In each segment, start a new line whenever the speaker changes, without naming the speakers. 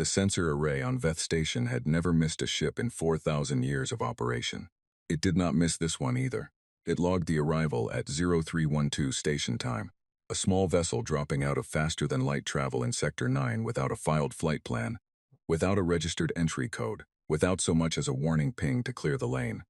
The sensor array on Veth Station had never missed a ship in 4,000 years of operation. It did not miss this one either. It logged the arrival at 0312 station time, a small vessel dropping out of faster-than-light travel in Sector 9 without a filed flight plan, without a registered entry code, without so much as a warning ping to clear the lane.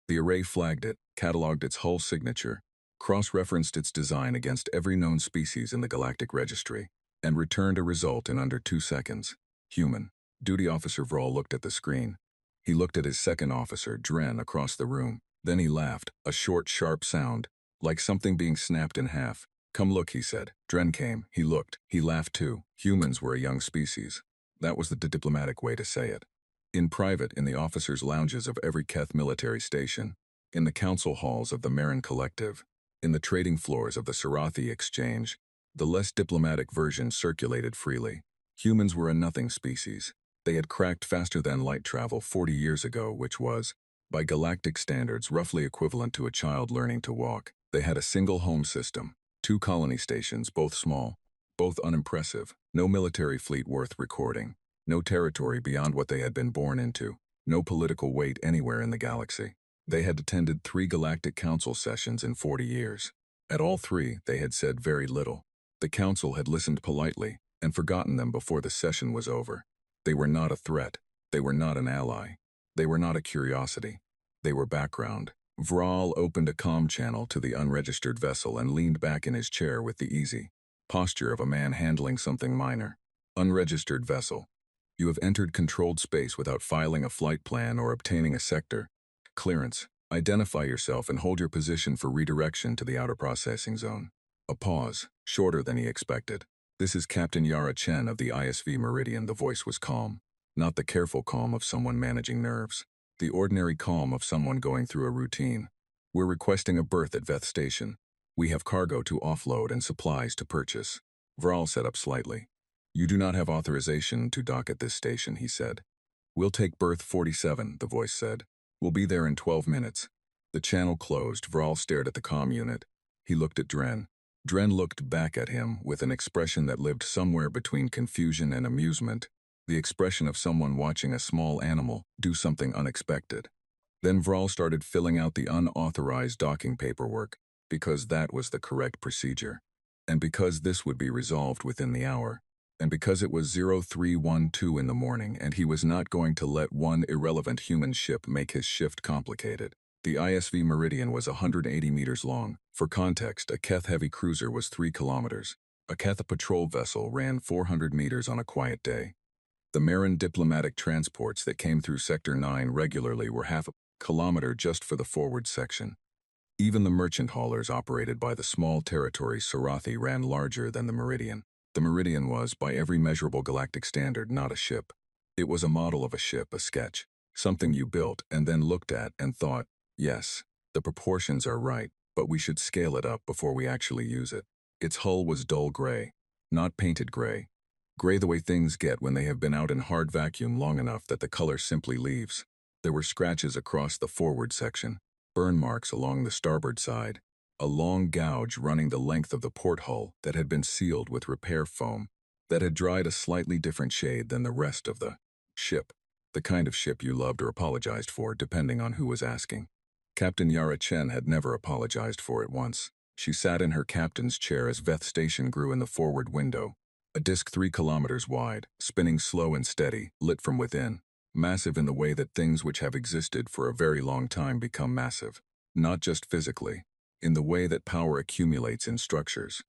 The array flagged it, cataloged its hull signature, cross-referenced its design against every known species in the galactic registry, and returned a result in under 2 seconds. Human. Duty Officer Vral looked at the screen. He looked at his second officer, Dren, across the room. Then he laughed, a short, sharp sound, like something being snapped in half. "Come look," he said. Dren came. He looked. He laughed too. Humans were a young species. That was the diplomatic way to say it. In private, in the officers' lounges of every Keth military station, in the council halls of the Marin Collective, in the trading floors of the Sarathi Exchange, the less diplomatic version circulated freely. Humans were a nothing species. They had cracked faster-than-light travel 40 years ago, which was, by galactic standards, roughly equivalent to a child learning to walk. They had a single home system, 2 colony stations, both small, both unimpressive, no military fleet worth recording, no territory beyond what they had been born into, no political weight anywhere in the galaxy. They had attended 3 galactic council sessions in 40 years. At all 3, they had said very little. The council had listened politely and forgotten them before the session was over. They were not a threat. They were not an ally. They were not a curiosity. They were background. Vral opened a comm channel to the unregistered vessel and leaned back in his chair with the easy posture of a man handling something minor. Unregistered vessel. You have entered controlled space without filing a flight plan or obtaining a sector clearance. Identify yourself and hold your position for redirection to the outer processing zone. A pause, shorter than he expected. "This is Captain Yara Chen of the ISV Meridian." The voice was calm. Not the careful calm of someone managing nerves. The ordinary calm of someone going through a routine. "We're requesting a berth at Veth Station. We have cargo to offload and supplies to purchase." Vral sat up slightly. "You do not have authorization to dock at this station," he said. "We'll take berth 47, the voice said. "We'll be there in 12 minutes. The channel closed. Vral stared at the comm unit. He looked at Dren. Dren looked back at him with an expression that lived somewhere between confusion and amusement, the expression of someone watching a small animal do something unexpected. Then Vral started filling out the unauthorized docking paperwork, because that was the correct procedure, and because this would be resolved within the hour, and because it was 0312 in the morning and he was not going to let one irrelevant human ship make his shift complicated. The ISV Meridian was 180 meters long. For context, a Keth heavy cruiser was 3 kilometers. A Keth patrol vessel ran 400 meters on a quiet day. The Marin diplomatic transports that came through Sector 9 regularly were half a kilometer just for the forward section. Even the merchant haulers operated by the small territory Sarathi ran larger than the Meridian. The Meridian was, by every measurable galactic standard, not a ship. It was a model of a ship, a sketch, something you built and then looked at and thought, yes, the proportions are right, but we should scale it up before we actually use it. Its hull was dull gray, not painted gray. Gray the way things get when they have been out in hard vacuum long enough that the color simply leaves. There were scratches across the forward section, burn marks along the starboard side, a long gouge running the length of the port hull that had been sealed with repair foam, that had dried a slightly different shade than the rest of the ship, the kind of ship you loved or apologized for, depending on who was asking. Captain Yara Chen had never apologized for it once. She sat in her captain's chair as Veth Station grew in the forward window, a disk 3 kilometers wide, spinning slow and steady, lit from within, massive in the way that things which have existed for a very long time become massive, not just physically, in the way that power accumulates in structures,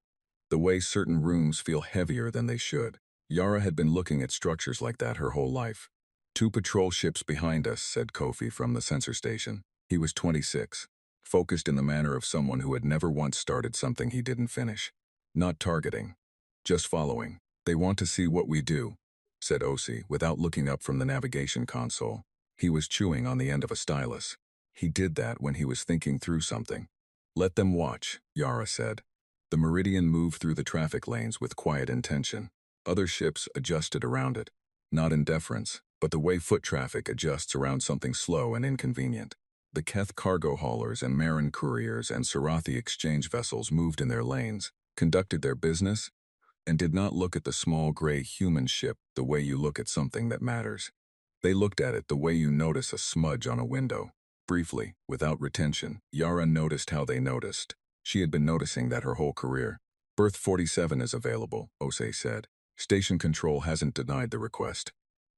the way certain rooms feel heavier than they should. Yara had been looking at structures like that her whole life. 2 patrol ships behind us, said Kofi from the sensor station. He was 26, focused in the manner of someone who had never once started something he didn't finish. Not targeting, just following. They want to see what we do, said Osi, without looking up from the navigation console. He was chewing on the end of a stylus. He did that when he was thinking through something. Let them watch, Yara said. The Meridian moved through the traffic lanes with quiet intention. Other ships adjusted around it, not in deference, but the way foot traffic adjusts around something slow and inconvenient. The Keth cargo haulers and Marin couriers and Sarathi exchange vessels moved in their lanes, conducted their business, and did not look at the small gray human ship the way you look at something that matters. They looked at it the way you notice a smudge on a window. Briefly, without retention, Yara noticed how they noticed. She had been noticing that her whole career. Berth 47 is available, Osei said. Station control hasn't denied the request.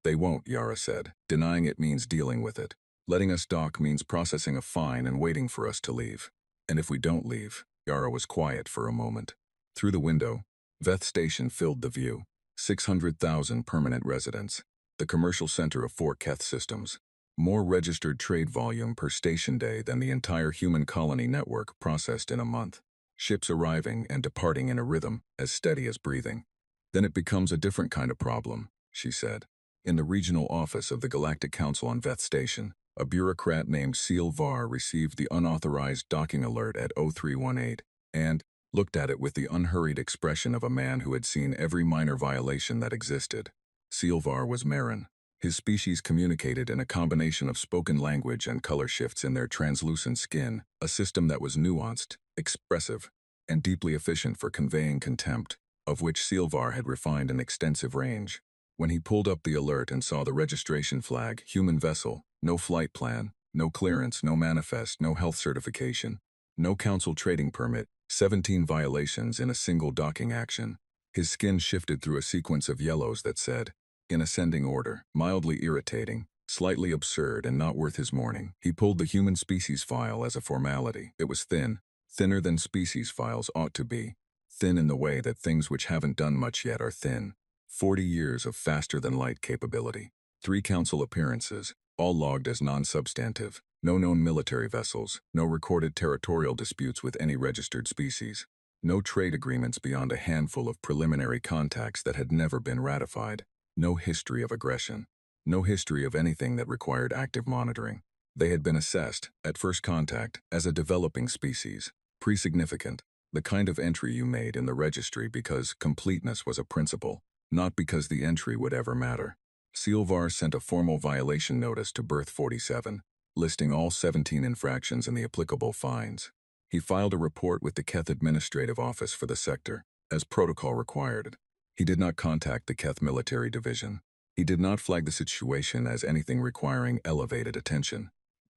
They won't, Yara said. Denying it means dealing with it. Letting us dock means processing a fine and waiting for us to leave. And if we don't leave, Yara was quiet for a moment. Through the window, Veth Station filled the view. 600,000 permanent residents. The commercial center of 4 Keth systems. More registered trade volume per station day than the entire human colony network processed in a month. Ships arriving and departing in a rhythm as steady as breathing. Then it becomes a different kind of problem, she said. In the regional office of the Galactic Council on Veth Station, a bureaucrat named Seal Var received the unauthorized docking alert at 0318 and looked at it with the unhurried expression of a man who had seen every minor violation that existed. Seal Var was Marin. His species communicated in a combination of spoken language and color shifts in their translucent skin, a system that was nuanced, expressive, and deeply efficient for conveying contempt, of which Silvar had refined an extensive range. When he pulled up the alert and saw the registration flag, human vessel, no flight plan, no clearance, no manifest, no health certification, no council trading permit, 17 violations in a single docking action, his skin shifted through a sequence of yellows that said, in ascending order, mildly irritating, slightly absurd and not worth his mourning. He pulled the human species file as a formality. It was thin, thinner than species files ought to be, thin in the way that things which haven't done much yet are thin. 40 years of faster-than-light capability. 3 council appearances, all logged as non-substantive. No known military vessels, no recorded territorial disputes with any registered species. No trade agreements beyond a handful of preliminary contacts that had never been ratified. No history of aggression. No history of anything that required active monitoring. They had been assessed, at first contact, as a developing species, pre-significant, the kind of entry you made in the registry because completeness was a principle, not because the entry would ever matter. Silvar sent a formal violation notice to Berth 47, listing all 17 infractions and the applicable fines. He filed a report with the Keth Administrative Office for the sector, as protocol required. He did not contact the Keth Military Division. He did not flag the situation as anything requiring elevated attention.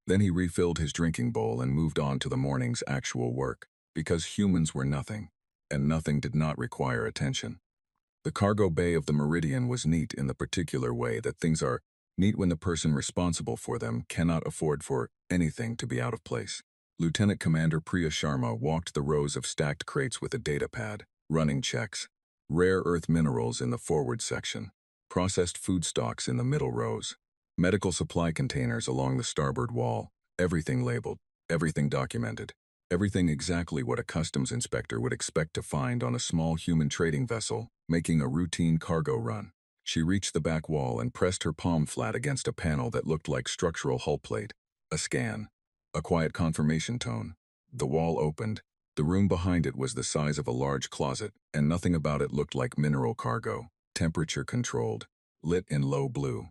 Then he refilled his drinking bowl and moved on to the morning's actual work, because humans were nothing, and nothing did not require attention. The cargo bay of the Meridian was neat in the particular way that things are neat when the person responsible for them cannot afford for anything to be out of place. Lieutenant Commander Priya Sharma walked the rows of stacked crates with a data pad, running checks. Rare earth minerals in the forward section. Processed food stocks in the middle rows. Medical supply containers along the starboard wall. Everything labeled. Everything documented. Everything exactly what a customs inspector would expect to find on a small human trading vessel, making a routine cargo run. She reached the back wall and pressed her palm flat against a panel that looked like structural hull plate. A scan. A quiet confirmation tone. The wall opened. The room behind it was the size of a large closet, and nothing about it looked like mineral cargo, temperature controlled, lit in low blue.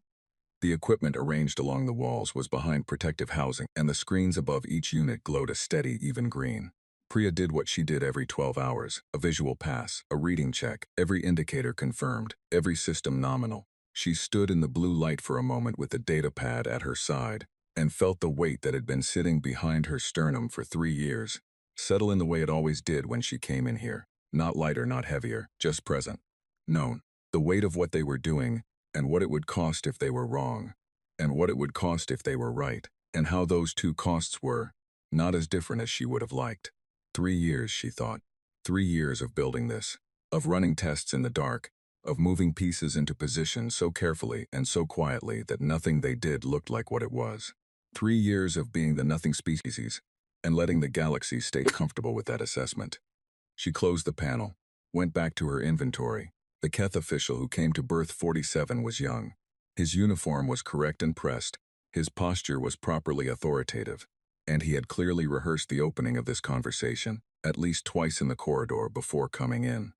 The equipment arranged along the walls was behind protective housing, and the screens above each unit glowed a steady, even green. Priya did what she did every 12 hours, a visual pass, a reading check, every indicator confirmed, every system nominal. She stood in the blue light for a moment with the data pad at her side, and felt the weight that had been sitting behind her sternum for 3 years. Settle in the way it always did when she came in here. Not lighter, not heavier, just present. Known. The weight of what they were doing, and what it would cost if they were wrong, and what it would cost if they were right, and how those two costs were not as different as she would have liked. 3 years, she thought. 3 years of building this, of running tests in the dark, of moving pieces into position so carefully and so quietly that nothing they did looked like what it was. 3 years of being the nothing species, and letting the galaxy stay comfortable with that assessment. She closed the panel, went back to her inventory. The Keth official who came to Berth 47 was young. His uniform was correct and pressed, his posture was properly authoritative, and he had clearly rehearsed the opening of this conversation, at least twice in the corridor before coming in.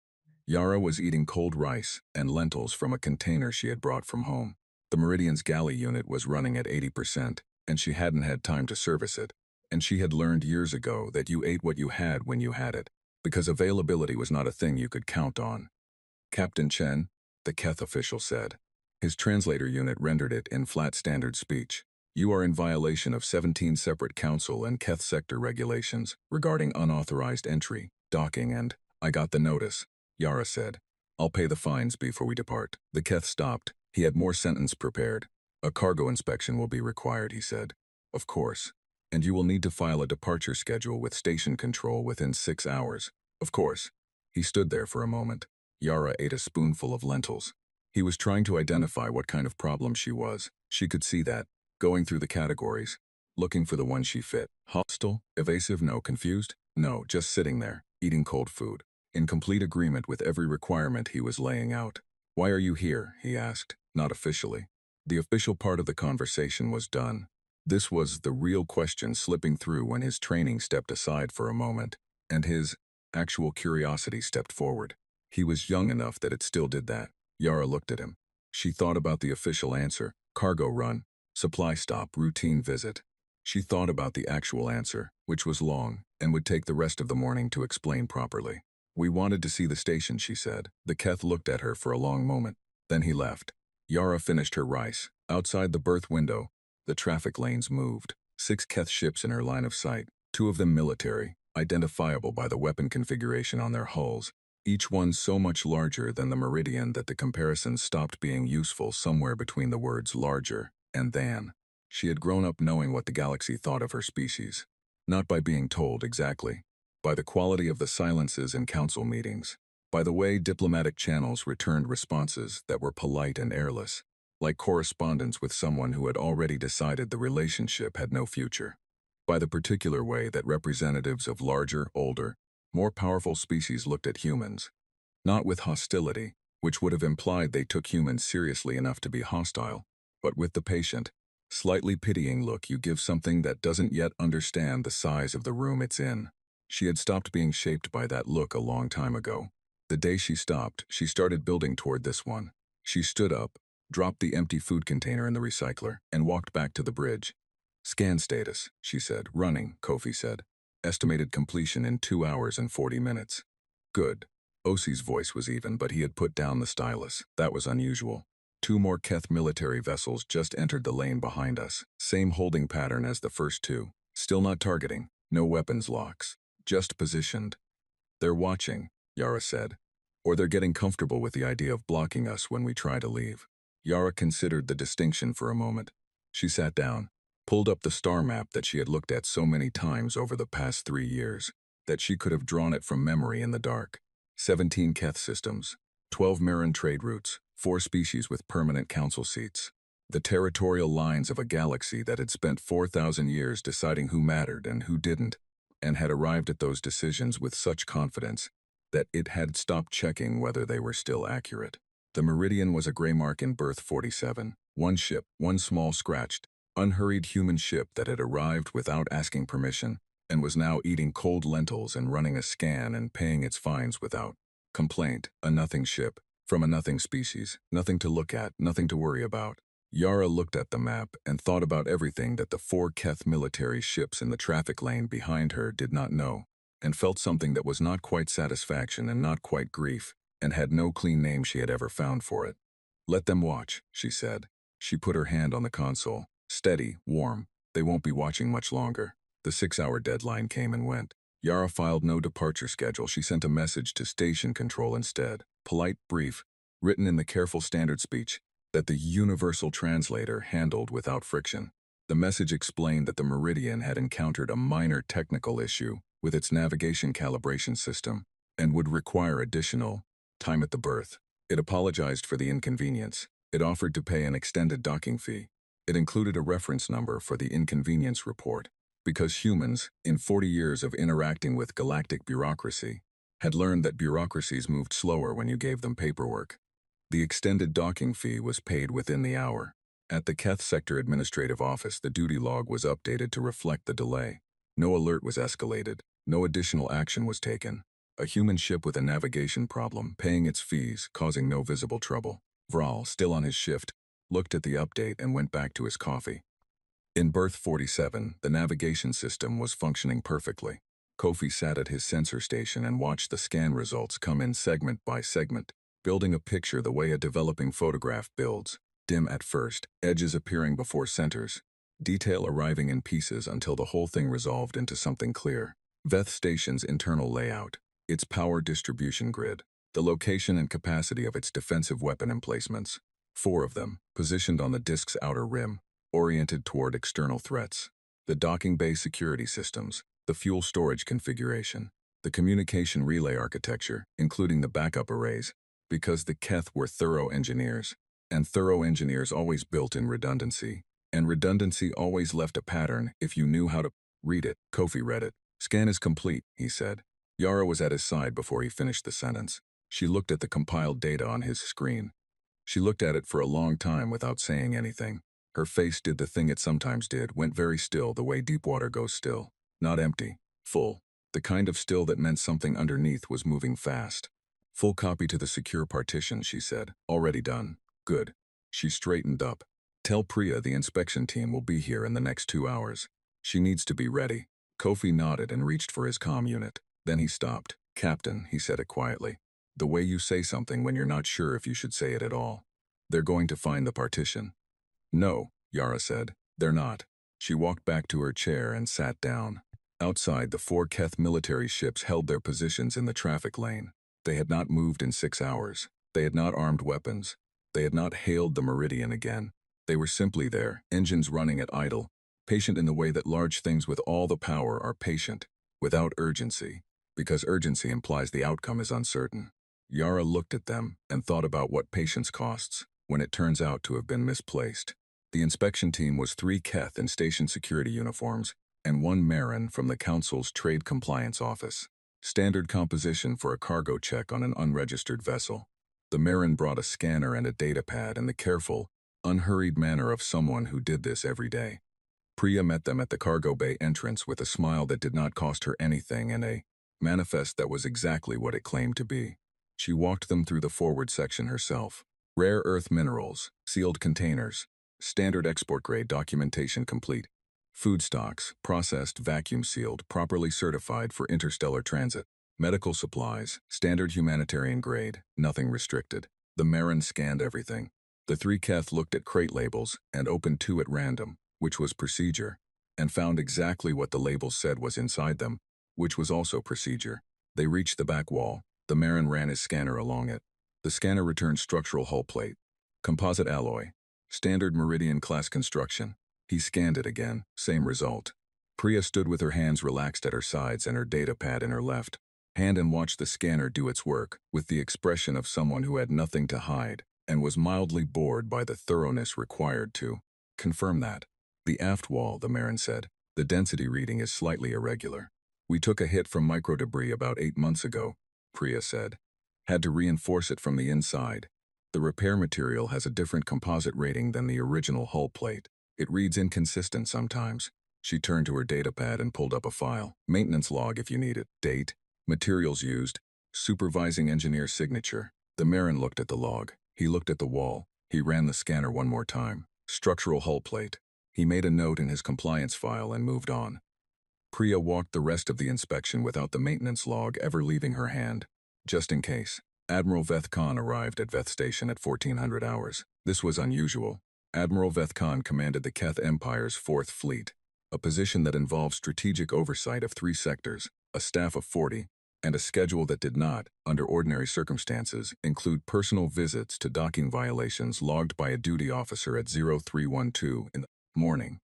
Yara was eating cold rice and lentils from a container she had brought from home. The Meridian's galley unit was running at 80%, and she hadn't had time to service it, and she had learned years ago that you ate what you had when you had it, because availability was not a thing you could count on. Captain Chen, the Keth official said. His translator unit rendered it in flat standard speech. You are in violation of 17 separate council and Keth sector regulations regarding unauthorized entry, docking, and I got the notice, Yara said. I'll pay the fines before we depart. The Keth stopped. He had more sentence prepared. A cargo inspection will be required, he said. Of course. And you will need to file a departure schedule with station control within 6 hours. Of course. He stood there for a moment. Yara ate a spoonful of lentils. He was trying to identify what kind of problem she was. She could see that, going through the categories, looking for the one she fit. Hostile? Evasive? No. Confused? No, just sitting there, eating cold food, in complete agreement with every requirement he was laying out. Why are you here? He asked, not officially. The official part of the conversation was done. This was the real question slipping through when his training stepped aside for a moment, and his actual curiosity stepped forward. He was young enough that it still did that. Yara looked at him. She thought about the official answer, cargo run, supply stop, routine visit. She thought about the actual answer, which was long, and would take the rest of the morning to explain properly. We wanted to see the station, she said. The Keth looked at her for a long moment. Then he left. Yara finished her rice. Outside the berth window, the traffic lanes moved. 6 Keth ships in her line of sight, 2 of them military, identifiable by the weapon configuration on their hulls, each one so much larger than the Meridian that the comparison stopped being useful somewhere between the words larger and than. She had grown up knowing what the galaxy thought of her species, not by being told exactly, by the quality of the silences in council meetings, by the way diplomatic channels returned responses that were polite and airless, like correspondence with someone who had already decided the relationship had no future, by the particular way that representatives of larger, older, more powerful species looked at humans, not with hostility, which would have implied they took humans seriously enough to be hostile, but with the patient, slightly pitying look you give something that doesn't yet understand the size of the room it's in. She had stopped being shaped by that look a long time ago. The day she stopped, she started building toward this one. She stood up, dropped the empty food container in the recycler, and walked back to the bridge. Scan status, she said. Running, Kofi said. Estimated completion in 2 hours and 40 minutes. Good. Osi's voice was even, but he had put down the stylus. That was unusual. 2 more Keth military vessels just entered the lane behind us. Same holding pattern as the first 2. Still not targeting. No weapons locks. Just positioned. They're watching, Yara said. Or they're getting comfortable with the idea of blocking us when we try to leave. Yara considered the distinction for a moment. She sat down, pulled up the star map that she had looked at so many times over the past 3 years, that she could have drawn it from memory in the dark. 17 Keth systems, 12 Marin trade routes, 4 species with permanent council seats. The territorial lines of a galaxy that had spent 4,000 years deciding who mattered and who didn't, and had arrived at those decisions with such confidence that it had stopped checking whether they were still accurate. The Meridian was a gray mark in berth 47, 1 ship, 1 small scratched, unhurried human ship that had arrived without asking permission and was now eating cold lentils and running a scan and paying its fines without complaint. A nothing ship, from a nothing species, nothing to look at, nothing to worry about. Yara looked at the map and thought about everything that the 4 Keth military ships in the traffic lane behind her did not know, and felt something that was not quite satisfaction and not quite grief, and had no clean name she had ever found for it. Let them watch, she said. She put her hand on the console. Steady, warm. They won't be watching much longer. The 6-hour deadline came and went. Yara filed no departure schedule. She sent a message to station control instead. Polite, brief, written in the careful standard speech that the universal translator handled without friction. The message explained that the Meridian had encountered a minor technical issue with its navigation calibration system and would require additional time at the berth. It apologized for the inconvenience. It offered to pay an extended docking fee. It included a reference number for the inconvenience report, because humans, in 40 years of interacting with galactic bureaucracy, had learned that bureaucracies moved slower when you gave them paperwork. The extended docking fee was paid within the hour. At the Keth Sector Administrative Office, the duty log was updated to reflect the delay. No alert was escalated. No additional action was taken. A human ship with a navigation problem, paying its fees, causing no visible trouble. Vral, still on his shift, looked at the update and went back to his coffee. In berth 47, the navigation system was functioning perfectly. Kofi sat at his sensor station and watched the scan results come in segment by segment, building a picture the way a developing photograph builds, dim at first, edges appearing before centers, detail arriving in pieces until the whole thing resolved into something clear. Veth Station's internal layout, its power distribution grid, the location and capacity of its defensive weapon emplacements, 4 of them, positioned on the disk's outer rim, oriented toward external threats, the docking bay security systems, the fuel storage configuration, the communication relay architecture, including the backup arrays, because the Keth were thorough engineers, and thorough engineers always built in redundancy, and redundancy always left a pattern if you knew how to read it. Kofi read it. "Scan is complete," he said. Yara was at his side before he finished the sentence. She looked at the compiled data on his screen. She looked at it for a long time without saying anything. Her face did the thing it sometimes did, went very still the way deep water goes still. Not empty, full. The kind of still that meant something underneath was moving fast. "Full copy to the secure partition," she said. "Already done." "Good." She straightened up. "Tell Priya the inspection team will be here in the next 2 hours. She needs to be ready." Kofi nodded and reached for his comm unit. Then he stopped. "Captain," he said it quietly. "The way you say something when you're not sure if you should say it at all. They're going to find the partition." "No," Yara said. "They're not." She walked back to her chair and sat down. Outside, the 4 Keth military ships held their positions in the traffic lane. They had not moved in 6 hours. They had not armed weapons. They had not hailed the meridian again. They were simply there, engines running at idle, patient in the way that large things with all the power are patient, without urgency, because urgency implies the outcome is uncertain. Yara looked at them and thought about what patience costs when it turns out to have been misplaced. The inspection team was 3 Keth in station security uniforms and 1 Marin from the Council's Trade Compliance Office. Standard composition for a cargo check on an unregistered vessel. The Marin brought a scanner and a data pad in the careful, unhurried manner of someone who did this every day. Priya met them at the cargo bay entrance with a smile that did not cost her anything and a manifest that was exactly what it claimed to be. She walked them through the forward section herself. Rare earth minerals, sealed containers, standard export-grade documentation complete. Food stocks, processed, vacuum-sealed, properly certified for interstellar transit. Medical supplies, standard humanitarian grade, nothing restricted. The Marin scanned everything. The 3 Keth looked at crate labels and opened 2 at random, which was procedure, and found exactly what the labels said was inside them, which was also procedure. They reached the back wall. The Marin ran his scanner along it. The scanner returned structural hull plate. Composite alloy. Standard Meridian class construction. He scanned it again, same result. Priya stood with her hands relaxed at her sides and her data pad in her left hand and watched the scanner do its work, with the expression of someone who had nothing to hide, and was mildly bored by the thoroughness required to confirm that. "The aft wall," the Marin said. "The density reading is slightly irregular. We took a hit from microdebris about 8 months ago," Priya said. "Had to reinforce it from the inside. The repair material has a different composite rating than the original hull plate. It reads inconsistent sometimes." She turned to her data pad and pulled up a file. "Maintenance log if you need it. Date. Materials used. Supervising engineer signature." The Marin looked at the log. He looked at the wall. He ran the scanner one more time. Structural hull plate. He made a note in his compliance file and moved on. Priya walked the rest of the inspection without the maintenance log ever leaving her hand. Just in case. Admiral Veth Khan arrived at Veth Station at 1400 hours. This was unusual. Admiral Veth Khan commanded the Keth Empire's 4th Fleet, a position that involved strategic oversight of 3 sectors, a staff of 40, and a schedule that did not, under ordinary circumstances, include personal visits to docking violations logged by a duty officer at 0312 in the morning.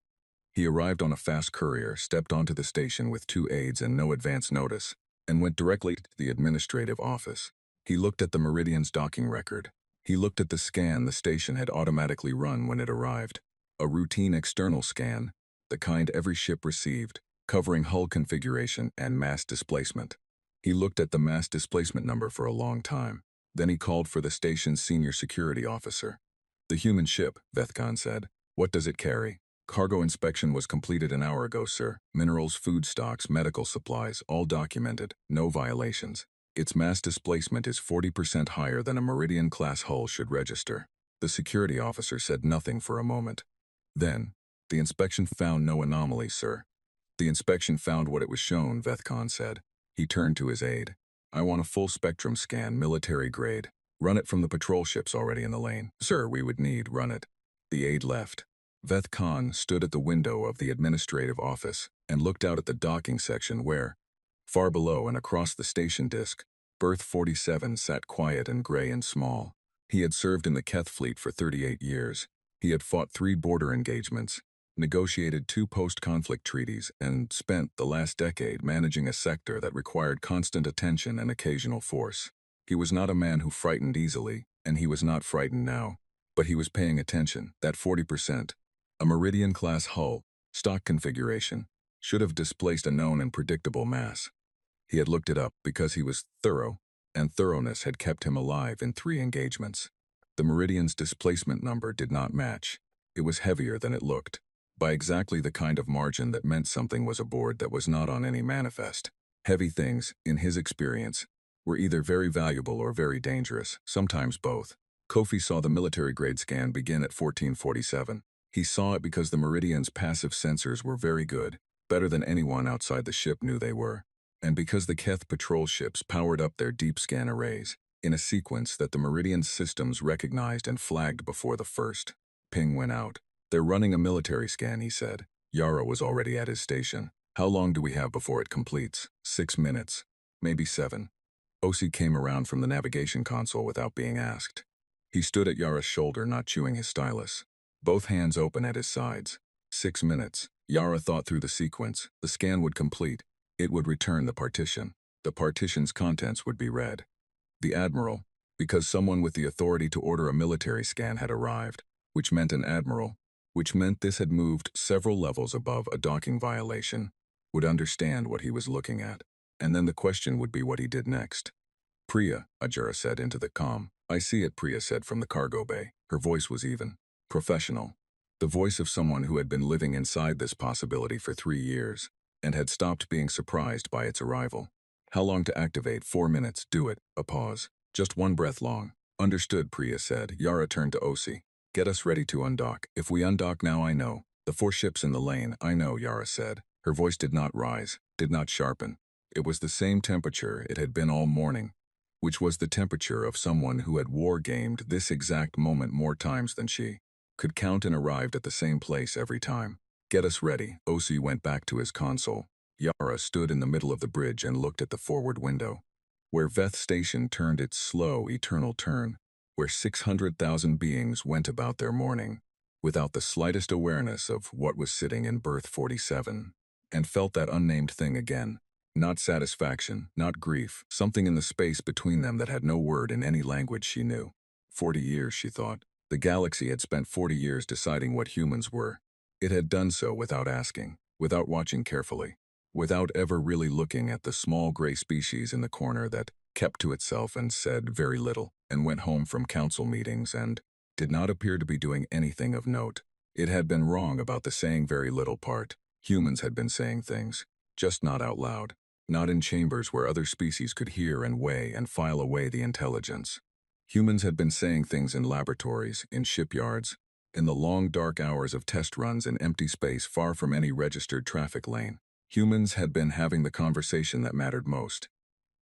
He arrived on a fast courier, stepped onto the station with 2 aides and no advance notice, and went directly to the administrative office. He looked at the Meridian's docking record. He looked at the scan the station had automatically run when it arrived. A routine external scan, the kind every ship received, covering hull configuration and mass displacement. He looked at the mass displacement number for a long time. Then he called for the station's senior security officer. "The human ship," Veth Khan said. "What does it carry?" "Cargo inspection was completed an hour ago, sir. Minerals, food stocks, medical supplies, all documented. No violations. Its mass displacement is 40% higher than a Meridian-class hull should register." The security officer said nothing for a moment. Then, "The inspection found no anomalies, sir." "The inspection found what it was shown," Veth Khan said. He turned to his aide. "I want a full spectrum scan, military grade. Run it from the patrol ships already in the lane. Sir, we would need, run it. The aide left. Veth Khan stood at the window of the administrative office and looked out at the docking section where, far below and across the station disk, Berth 47 sat quiet and gray and small. He had served in the Keth fleet for 38 years. He had fought 3 border engagements, negotiated 2 post-conflict treaties, and spent the last decade managing a sector that required constant attention and occasional force. He was not a man who frightened easily, and he was not frightened now. But he was paying attention. That 40%, a Meridian-class hull, stock configuration, should have displaced a known and predictable mass. He had looked it up because he was thorough, and thoroughness had kept him alive in 3 engagements. The Meridian's displacement number did not match. It was heavier than it looked, by exactly the kind of margin that meant something was aboard that was not on any manifest. Heavy things, in his experience, were either very valuable or very dangerous, sometimes both. Kofi saw the military-grade scan begin at 1447. He saw it because the Meridian's passive sensors were very good, better than anyone outside the ship knew they were, and because the Keth patrol ships powered up their deep scan arrays, in a sequence that the Meridian's systems recognized and flagged before the first ping went out. They're running a military scan, he said. Yara was already at his station. How long do we have before it completes? 6 minutes. Maybe 7. Osi came around from the navigation console without being asked. He stood at Yara's shoulder, not chewing his stylus, both hands open at his sides. 6 minutes. Yara thought through the sequence. The scan would complete. It would return the partition. The partition's contents would be read. The admiral, because someone with the authority to order a military scan had arrived, which meant an admiral, which meant this had moved several levels above a docking violation, would understand what he was looking at, and then the question would be what he did next. Priya, Ajura said into the comm. I see it, Priya said from the cargo bay. Her voice was even, professional. The voice of someone who had been living inside this possibility for 3 years, and had stopped being surprised by its arrival. How long to activate? 4 minutes. Do it. A pause. Just 1 breath long. Understood, Priya said. Yara turned to Osi. Get us ready to undock. If we undock now, I know. The 4 ships in the lane, I know, Yara said. Her voice did not rise, did not sharpen. It was the same temperature it had been all morning, which was the temperature of someone who had war-gamed this exact moment more times than she, could count and arrived at the same place every time. Get us ready. Osi went back to his console. Yara stood in the middle of the bridge and looked at the forward window, where Veth Station turned its slow, eternal turn, where 600,000 beings went about their morning, without the slightest awareness of what was sitting in Berth 47, and felt that unnamed thing again. Not satisfaction, not grief, something in the space between them that had no word in any language she knew. 40 years, she thought. The galaxy had spent 40 years deciding what humans were. It had done so without asking, without watching carefully, without ever really looking at the small gray species in the corner that kept to itself and said very little, and went home from council meetings and did not appear to be doing anything of note. It had been wrong about the saying very little part. Humans had been saying things, just not out loud, not in chambers where other species could hear and weigh and file away the intelligence. Humans had been saying things in laboratories, in shipyards, in the long dark hours of test runs in empty space far from any registered traffic lane. Humans had been having the conversation that mattered most.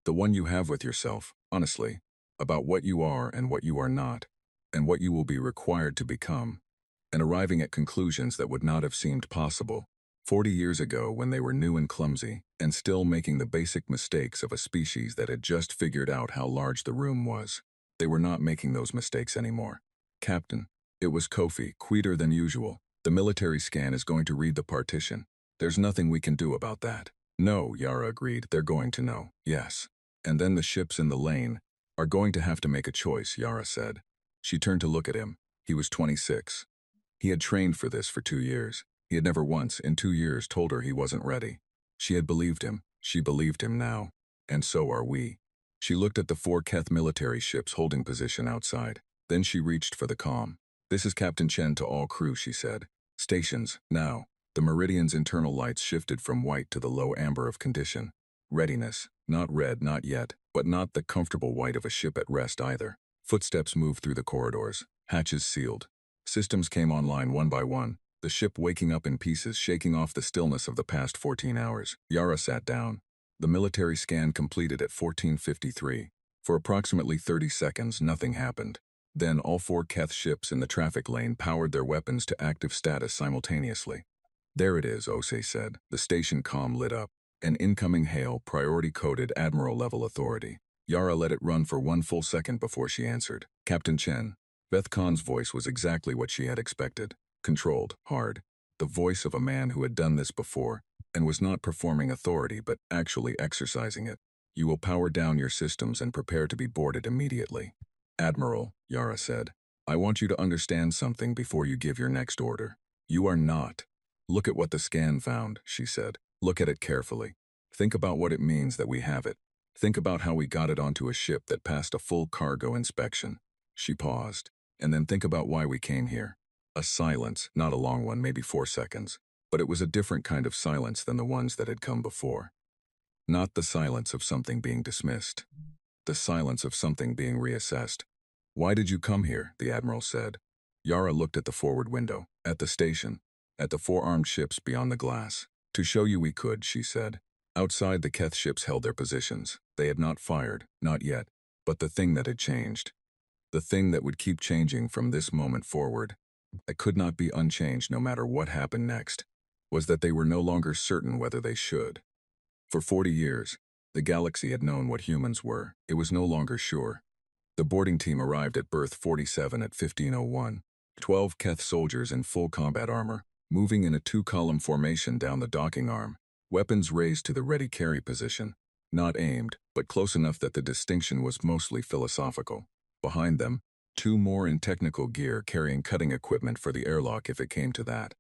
The one you have with yourself, honestly, about what you are and what you are not, and what you will be required to become, and arriving at conclusions that would not have seemed possible 40 years ago when they were new and clumsy, and still making the basic mistakes of a species that had just figured out how large the room was. They were not making those mistakes anymore. Captain, it was Kofi, quieter than usual. The military scan is going to read the partition. There's nothing we can do about that. No, Yara agreed. They're going to know. Yes. And then the ships in the lane are going to have to make a choice, Yara said. She turned to look at him. He was 26. He had trained for this for 2 years. He had never once, in 2 years, told her he wasn't ready. She had believed him. She believed him now. And so are we. She looked at the 4 Keth military ships holding position outside. Then she reached for the comm. This is Captain Chen to all crew, she said. Stations, now. The Meridian's internal lights shifted from white to the low amber of condition. Readiness, not red, not yet, but not the comfortable white of a ship at rest either. Footsteps moved through the corridors, hatches sealed. Systems came online one by one, the ship waking up in pieces, shaking off the stillness of the past 14 hours. Yara sat down. The military scan completed at 14:53. For approximately 30 seconds, nothing happened. Then all 4 Keth ships in the traffic lane powered their weapons to active status simultaneously. There it is, Osei said. The station comm lit up. An incoming hail, priority-coded Admiral-level authority. Yara let it run for 1 full second before she answered. Captain Chen. Beth Kahn's voice was exactly what she had expected. Controlled, hard. The voice of a man who had done this before, and was not performing authority but actually exercising it. You will power down your systems and prepare to be boarded immediately. Admiral, Yara said, I want you to understand something before you give your next order. You are not. Look at what the scan found, she said. Look at it carefully. Think about what it means that we have it. Think about how we got it onto a ship that passed a full cargo inspection. She paused. And then think about why we came here. A silence, not a long one, maybe 4 seconds. But it was a different kind of silence than the ones that had come before. Not the silence of something being dismissed. The silence of something being reassessed. Why did you come here? The Admiral said. Yara looked at the forward window, at the station, at the 4 armed ships beyond the glass. To show you we could, she said. Outside, the Keth ships held their positions. They had not fired, not yet. But the thing that had changed, the thing that would keep changing from this moment forward, that could not be unchanged no matter what happened next, was that they were no longer certain whether they should. For 40 years, the galaxy had known what humans were. It was no longer sure. The boarding team arrived at berth 47 at 15:01. 12 Keth soldiers in full combat armor, moving in a 2-column formation down the docking arm, weapons raised to the ready carry position, not aimed, but close enough that the distinction was mostly philosophical. Behind them, 2 more in technical gear carrying cutting equipment for the airlock if it came to that.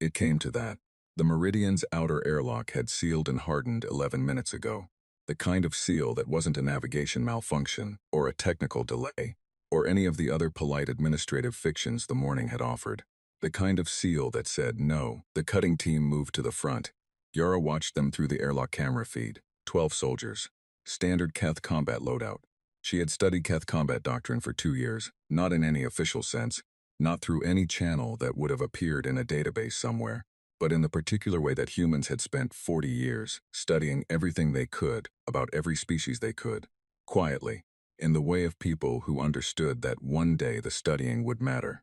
It came to that. The Meridian's outer airlock had sealed and hardened 11 minutes ago. The kind of seal that wasn't a navigation malfunction, or a technical delay, or any of the other polite administrative fictions the morning had offered. The kind of seal that said no. The cutting team moved to the front. Yara watched them through the airlock camera feed. 12 soldiers. Standard Keth combat loadout. She had studied Keth combat doctrine for 2 years, not in any official sense, not through any channel that would have appeared in a database somewhere, but in the particular way that humans had spent 40 years studying everything they could about every species they could, quietly, in the way of people who understood that one day the studying would matter.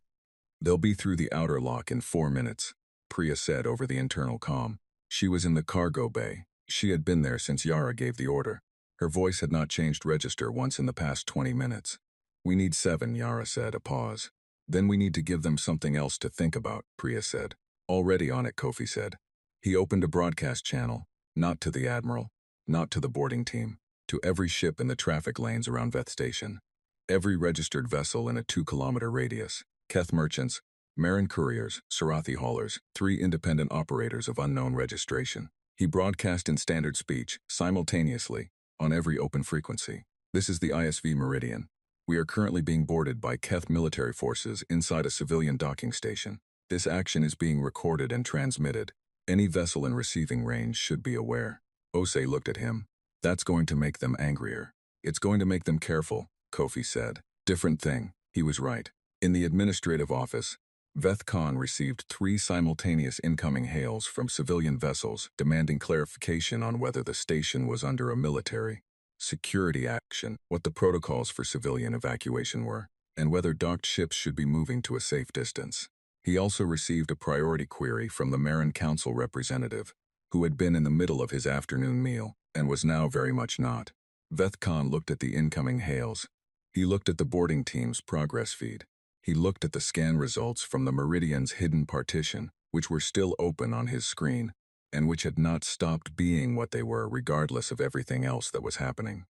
They'll be through the outer lock in 4 minutes, Priya said over the internal comm. She was in the cargo bay. She had been there since Yara gave the order. Her voice had not changed register once in the past 20 minutes. We need 7, Yara said, a pause. Then we need to give them something else to think about, Priya said. Already on it, Kofi said. He opened a broadcast channel, not to the Admiral, not to the boarding team, to every ship in the traffic lanes around Veth Station. Every registered vessel in a 2-kilometer radius. Keth merchants, Marin couriers, Sarathi haulers, 3 independent operators of unknown registration. He broadcast in standard speech, simultaneously, on every open frequency. This is the ISV Meridian. We are currently being boarded by Keth military forces inside a civilian docking station. This action is being recorded and transmitted. Any vessel in receiving range should be aware. Osei looked at him. That's going to make them angrier. It's going to make them careful, Kofi said. Different thing. He was right. In the administrative office, Veth Khan received 3 simultaneous incoming hails from civilian vessels demanding clarification on whether the station was under a military security action, what the protocols for civilian evacuation were, and whether docked ships should be moving to a safe distance. He also received a priority query from the Marin Council representative, who had been in the middle of his afternoon meal and was now very much not. Veth Khan looked at the incoming hails. He looked at the boarding team's progress feed. He looked at the scan results from the Meridian's hidden partition, which were still open on his screen, and which had not stopped being what they were regardless of everything else that was happening.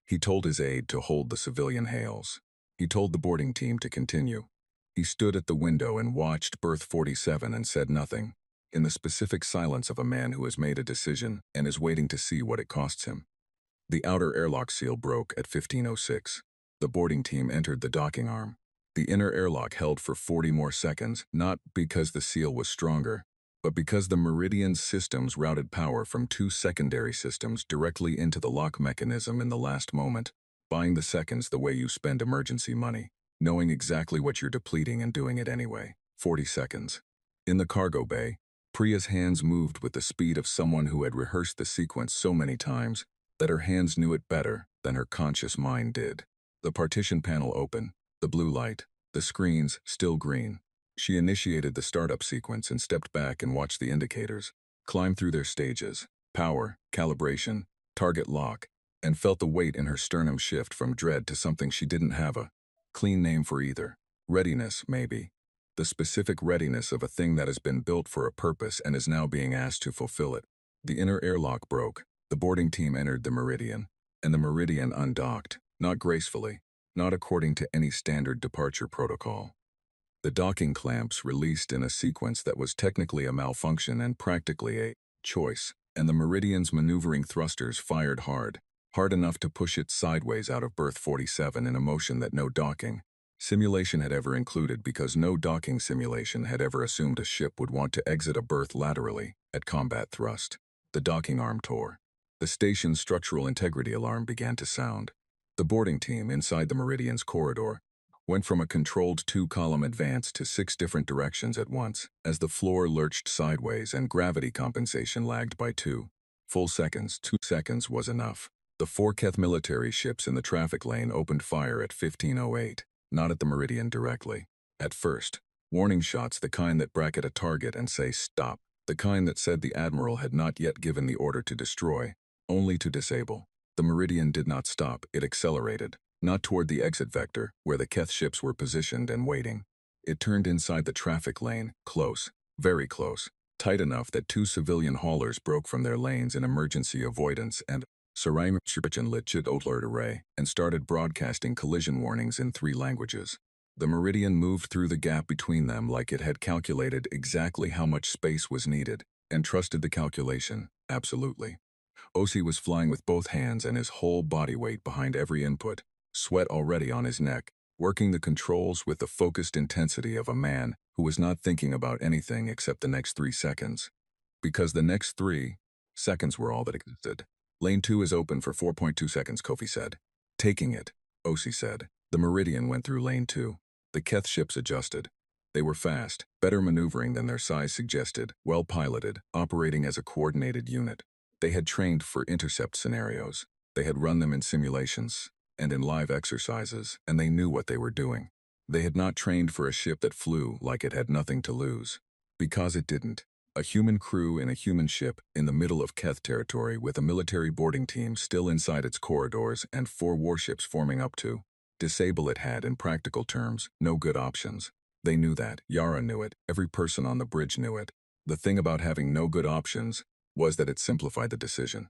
He told his aide to hold the civilian hails. He told the boarding team to continue. He stood at the window and watched berth 47 and said nothing, in the specific silence of a man who has made a decision and is waiting to see what it costs him. The outer airlock seal broke at 15:06. The boarding team entered the docking arm. The inner airlock held for 40 more seconds, not because the seal was stronger, but because the Meridian's systems routed power from 2 secondary systems directly into the lock mechanism in the last moment, buying the seconds the way you spend emergency money, knowing exactly what you're depleting and doing it anyway. 40 seconds. In the cargo bay, Priya's hands moved with the speed of someone who had rehearsed the sequence so many times that her hands knew it better than her conscious mind did. The partition panel open, the blue light, the screens still green. She initiated the startup sequence and stepped back and watched the indicators climb through their stages: power, calibration, target lock, and felt the weight in her sternum shift from dread to something she didn't have a clean name for either. Readiness, maybe. The specific readiness of a thing that has been built for a purpose and is now being asked to fulfill it. The inner airlock broke. The boarding team entered the Meridian, and the Meridian undocked, not gracefully, not according to any standard departure protocol. The docking clamps released in a sequence that was technically a malfunction and practically a choice, and the Meridian's maneuvering thrusters fired hard enough to push it sideways out of berth 47 in a motion that no docking simulation had ever included, because no docking simulation had ever assumed a ship would want to exit a berth laterally at combat thrust. The docking arm tore. The station's structural integrity alarm began to sound. The boarding team inside the Meridian's corridor went from a controlled 2-column advance to 6 different directions at once, as the floor lurched sideways and gravity compensation lagged by 2 full seconds. 2 seconds was enough. The 4 Keth military ships in the traffic lane opened fire at 15:08, not at the Meridian directly. At first, warning shots, the kind that bracket a target and say stop, the kind that said the Admiral had not yet given the order to destroy, only to disable. The Meridian did not stop, it accelerated, not toward the exit vector, where the Keth ships were positioned and waiting. It turned inside the traffic lane, close, very close, tight enough that 2 civilian haulers broke from their lanes in emergency avoidance and Saraim lit alert array and started broadcasting collision warnings in 3 languages. The Meridian moved through the gap between them like it had calculated exactly how much space was needed and trusted the calculation, absolutely. Osi was flying with both hands and his whole body weight behind every input, sweat already on his neck, working the controls with the focused intensity of a man who was not thinking about anything except the next 3 seconds. Because the next 3 seconds were all that existed. Lane 2 is open for 4.2 seconds, Kofi said. Taking it, Osi said. The Meridian went through lane 2. The Keth ships adjusted. They were fast, better maneuvering than their size suggested, well piloted, operating as a coordinated unit. They had trained for intercept scenarios. They had run them in simulations and in live exercises, and they knew what they were doing. They had not trained for a ship that flew like it had nothing to lose. Because it didn't. A human crew in a human ship in the middle of Keth territory with a military boarding team still inside its corridors and 4 warships forming up to disable it had, in practical terms, no good options. They knew that. Yara knew it. Every person on the bridge knew it. The thing about having no good options was that it simplified the decision.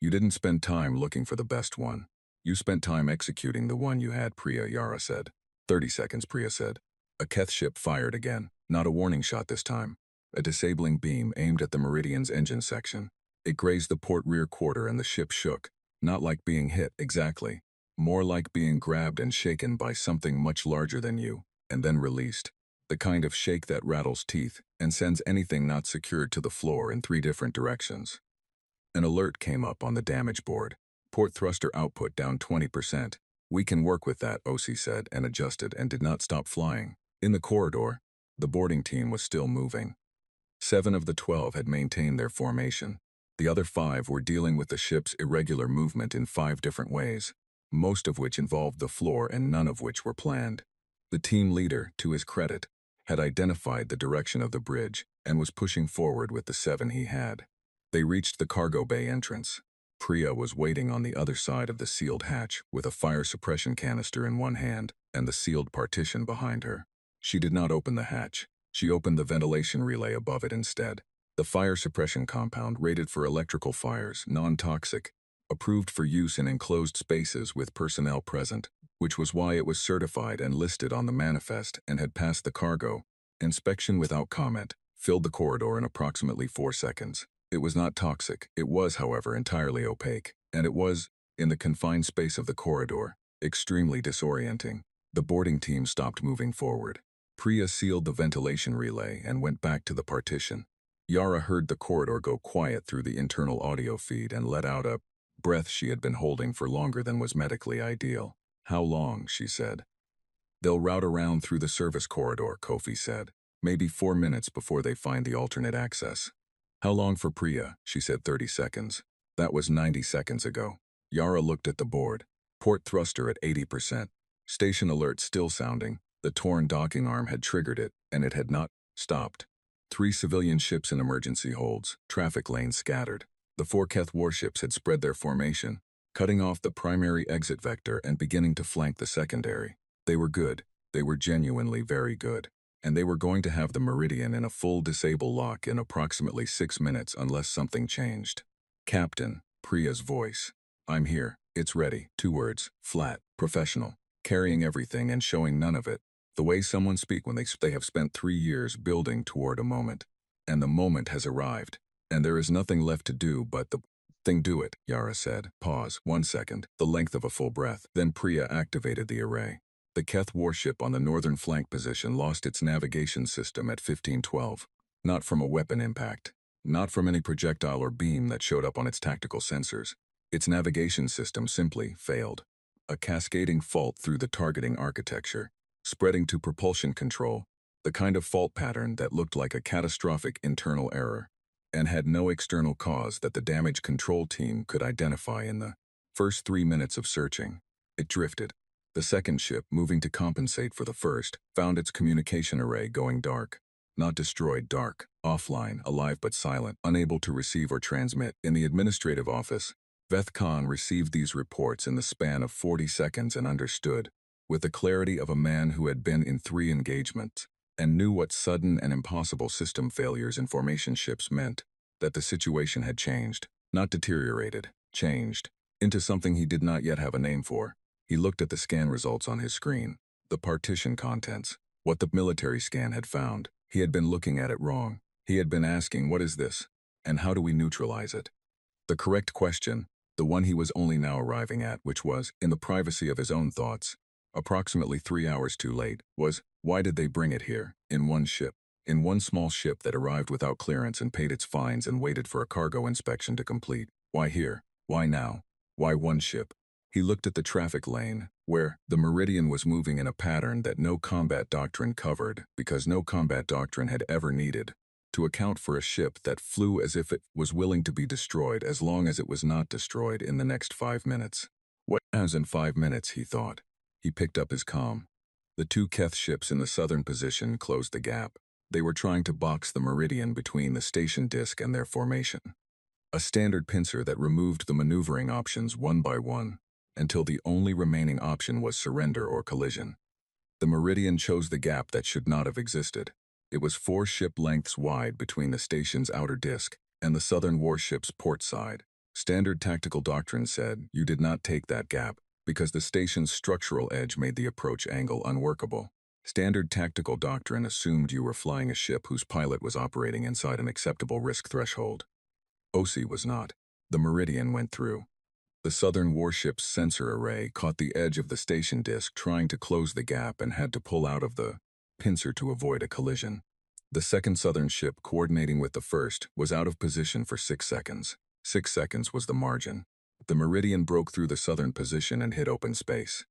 You didn't spend time looking for the best one. You spent time executing the one you had, Priya, Yara said. 30 seconds, Priya said. A Keth ship fired again, not a warning shot this time. A disabling beam aimed at the Meridian's engine section. It grazed the port rear quarter and the ship shook, not like being hit exactly, more like being grabbed and shaken by something much larger than you, and then released. The kind of shake that rattles teeth and sends anything not secured to the floor in 3 different directions. An alert came up on the damage board. Port thruster output down 20%. We can work with that, Osi said, and adjusted and did not stop flying. In the corridor, the boarding team was still moving. 7 of the 12 had maintained their formation. The other 5 were dealing with the ship's irregular movement in 5 different ways, most of which involved the floor and none of which were planned. The team leader, to his credit, had identified the direction of the bridge and was pushing forward with the 7 he had. They reached the cargo bay entrance. Priya was waiting on the other side of the sealed hatch with a fire suppression canister in one hand and the sealed partition behind her. She did not open the hatch. She opened the ventilation relay above it instead. The fire suppression compound rated for electrical fires, non-toxic, approved for use in enclosed spaces with personnel present, which was why it was certified and listed on the manifest and had passed the cargo inspection without comment, filled the corridor in approximately 4 seconds. It was not toxic. It was, however, entirely opaque, and it was, in the confined space of the corridor, extremely disorienting. The boarding team stopped moving forward. Priya sealed the ventilation relay and went back to the partition. Yara heard the corridor go quiet through the internal audio feed and let out a breath she had been holding for longer than was medically ideal. How long, she said. They'll route around through the service corridor, Kofi said. Maybe 4 minutes before they find the alternate access. How long for Priya? She said 30 seconds. That was 90 seconds ago. Yara looked at the board. Port thruster at 80%. Station alert still sounding. The torn docking arm had triggered it, and it had not stopped. 3 civilian ships in emergency holds, traffic lanes scattered. The 4 Keth warships had spread their formation, cutting off the primary exit vector and beginning to flank the secondary. They were good. They were genuinely very good. And they were going to have the Meridian in a full disable lock in approximately 6 minutes unless something changed. Captain, Priya's voice. I'm here. It's ready. 2 words. Flat. Professional. Carrying everything and showing none of it. The way someone speak when they have spent 3 years building toward a moment. And the moment has arrived. And there is nothing left to do but the thing. Do it, Yara said. Pause. 1 second. The length of a full breath. Then Priya activated the array. The Keth warship on the northern flank position lost its navigation system at 1512. Not from a weapon impact. Not from any projectile or beam that showed up on its tactical sensors. Its navigation system simply failed. A cascading fault through the targeting architecture, spreading to propulsion control, the kind of fault pattern that looked like a catastrophic internal error, and had no external cause that the damage control team could identify in the first 3 minutes of searching. It drifted. The second ship, moving to compensate for the first, found its communication array going dark. Not destroyed, dark, offline, alive but silent, unable to receive or transmit. In the administrative office, Veth Khan received these reports in the span of 40 seconds and understood, with the clarity of a man who had been in 3 engagements, and knew what sudden and impossible system failures in formation ships meant, that the situation had changed, not deteriorated, changed, into something he did not yet have a name for. He looked at the scan results on his screen, the partition contents, what the military scan had found. He had been looking at it wrong. He had been asking, what is this? And how do we neutralize it? The correct question, the one he was only now arriving at, which was, in the privacy of his own thoughts, approximately 3 hours too late, was, why did they bring it here, in one ship? In one small ship that arrived without clearance and paid its fines and waited for a cargo inspection to complete. Why here? Why now? Why one ship? He looked at the traffic lane, where the Meridian was moving in a pattern that no combat doctrine covered, because no combat doctrine had ever needed, to account for a ship that flew as if it was willing to be destroyed as long as it was not destroyed in the next 5 minutes. What as in 5 minutes, he thought. He picked up his comm. The 2 Keth ships in the southern position closed the gap. They were trying to box the Meridian between the station disk and their formation. A standard pincer that removed the maneuvering options one by one, until the only remaining option was surrender or collision. The Meridian chose the gap that should not have existed. It was 4 ship lengths wide between the station's outer disk and the southern warship's port side. Standard tactical doctrine said you did not take that gap because the station's structural edge made the approach angle unworkable. Standard tactical doctrine assumed you were flying a ship whose pilot was operating inside an acceptable risk threshold. OC was not. The Meridian went through. The southern warship's sensor array caught the edge of the station disk trying to close the gap and had to pull out of the pincer to avoid a collision. The second southern ship, coordinating with the first, was out of position for 6 seconds. 6 seconds was the margin. The Meridian broke through the southern position and hit open space.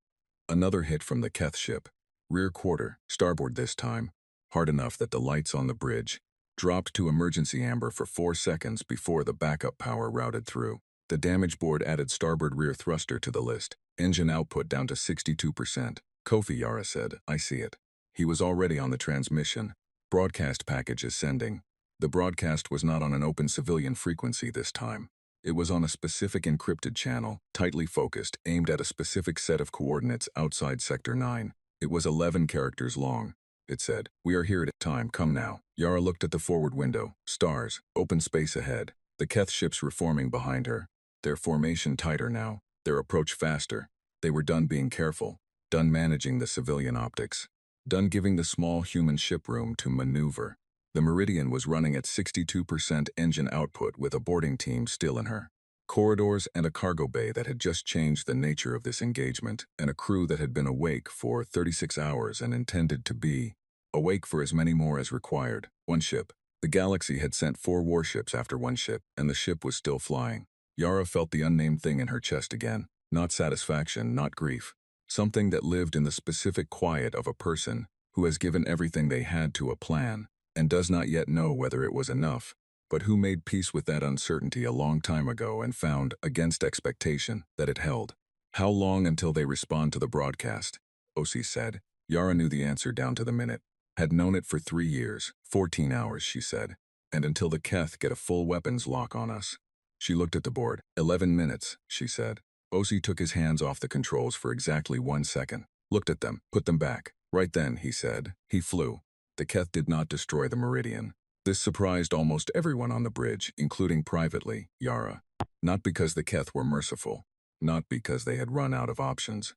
Another hit from the Keth ship, rear quarter, starboard this time, hard enough that the lights on the bridge dropped to emergency amber for 4 seconds before the backup power routed through. The damage board added starboard rear thruster to the list. Engine output down to 62%. Kofi, Yara said, I see it. He was already on the transmission. Broadcast package is sending. The broadcast was not on an open civilian frequency this time. It was on a specific encrypted channel, tightly focused, aimed at a specific set of coordinates outside Sector 9. It was 11 characters long. It said, we are here at time, come now. Yara looked at the forward window. Stars, open space ahead. The Keth ships were forming behind her. Their formation tighter now, their approach faster. They were done being careful, done managing the civilian optics, done giving the small human ship room to maneuver. The Meridian was running at 62% engine output with a boarding team still in her. Corridors and a cargo bay that had just changed the nature of this engagement, and a crew that had been awake for 36 hours and intended to be awake for as many more as required. One ship. The Galaxy had sent 4 warships after one ship, and the ship was still flying. Yara felt the unnamed thing in her chest again. Not satisfaction, not grief. Something that lived in the specific quiet of a person who has given everything they had to a plan and does not yet know whether it was enough. But who made peace with that uncertainty a long time ago and found, against expectation, that it held? How long until they respond to the broadcast? Osi said. Yara knew the answer down to the minute. Had known it for 3 years, 14 hours, she said. And until the Keth get a full weapons lock on us. She looked at the board. 11 minutes, she said. Osi took his hands off the controls for exactly 1 second. Looked at them, put them back. Right then, he said. He flew. The Keth did not destroy the Meridian. This surprised almost everyone on the bridge, including privately, Yara. Not because the Keth were merciful. Not because they had run out of options.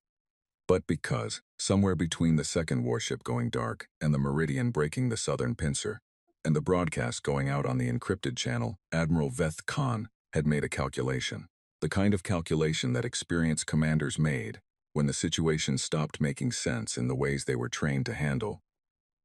But because, somewhere between the second warship going dark and the Meridian breaking the southern pincer, and the broadcast going out on the encrypted channel, Admiral Veth Khan had made a calculation. The kind of calculation that experienced commanders made when the situation stopped making sense in the ways they were trained to handle.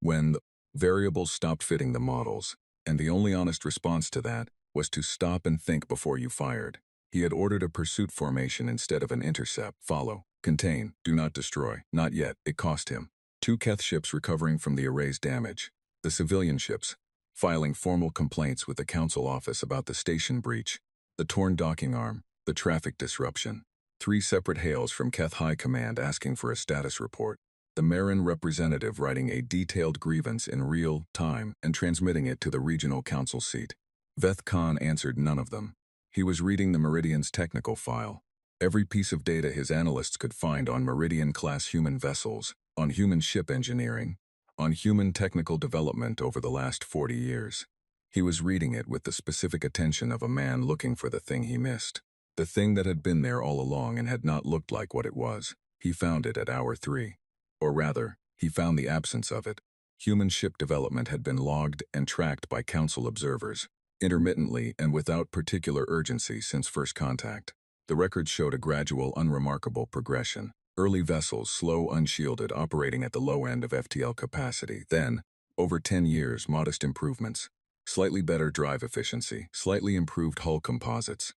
When the variables stopped fitting the models, and the only honest response to that was to stop and think before you fired. He had ordered a pursuit formation instead of an intercept. Follow. Contain. Do not destroy. Not yet. It cost him. 2 Keth ships recovering from the array's damage. The civilian ships, filing formal complaints with the council office about the station breach, the torn docking arm, the traffic disruption. 3 separate hails from Keth High Command asking for a status report. The Marin representative writing a detailed grievance in real time and transmitting it to the regional council seat. Veth Khan answered none of them. He was reading the Meridian's technical file. Every piece of data his analysts could find on Meridian-class human vessels, on human ship engineering, on human technical development over the last 40 years. He was reading it with the specific attention of a man looking for the thing he missed. The thing that had been there all along and had not looked like what it was. He found it at hour 3. Or rather, he found the absence of it. Human ship development had been logged and tracked by council observers, intermittently and without particular urgency since first contact. The records showed a gradual, unremarkable progression. Early vessels, slow, unshielded, operating at the low end of FTL capacity. Then, over 10 years, modest improvements. Slightly better drive efficiency, slightly improved hull composites.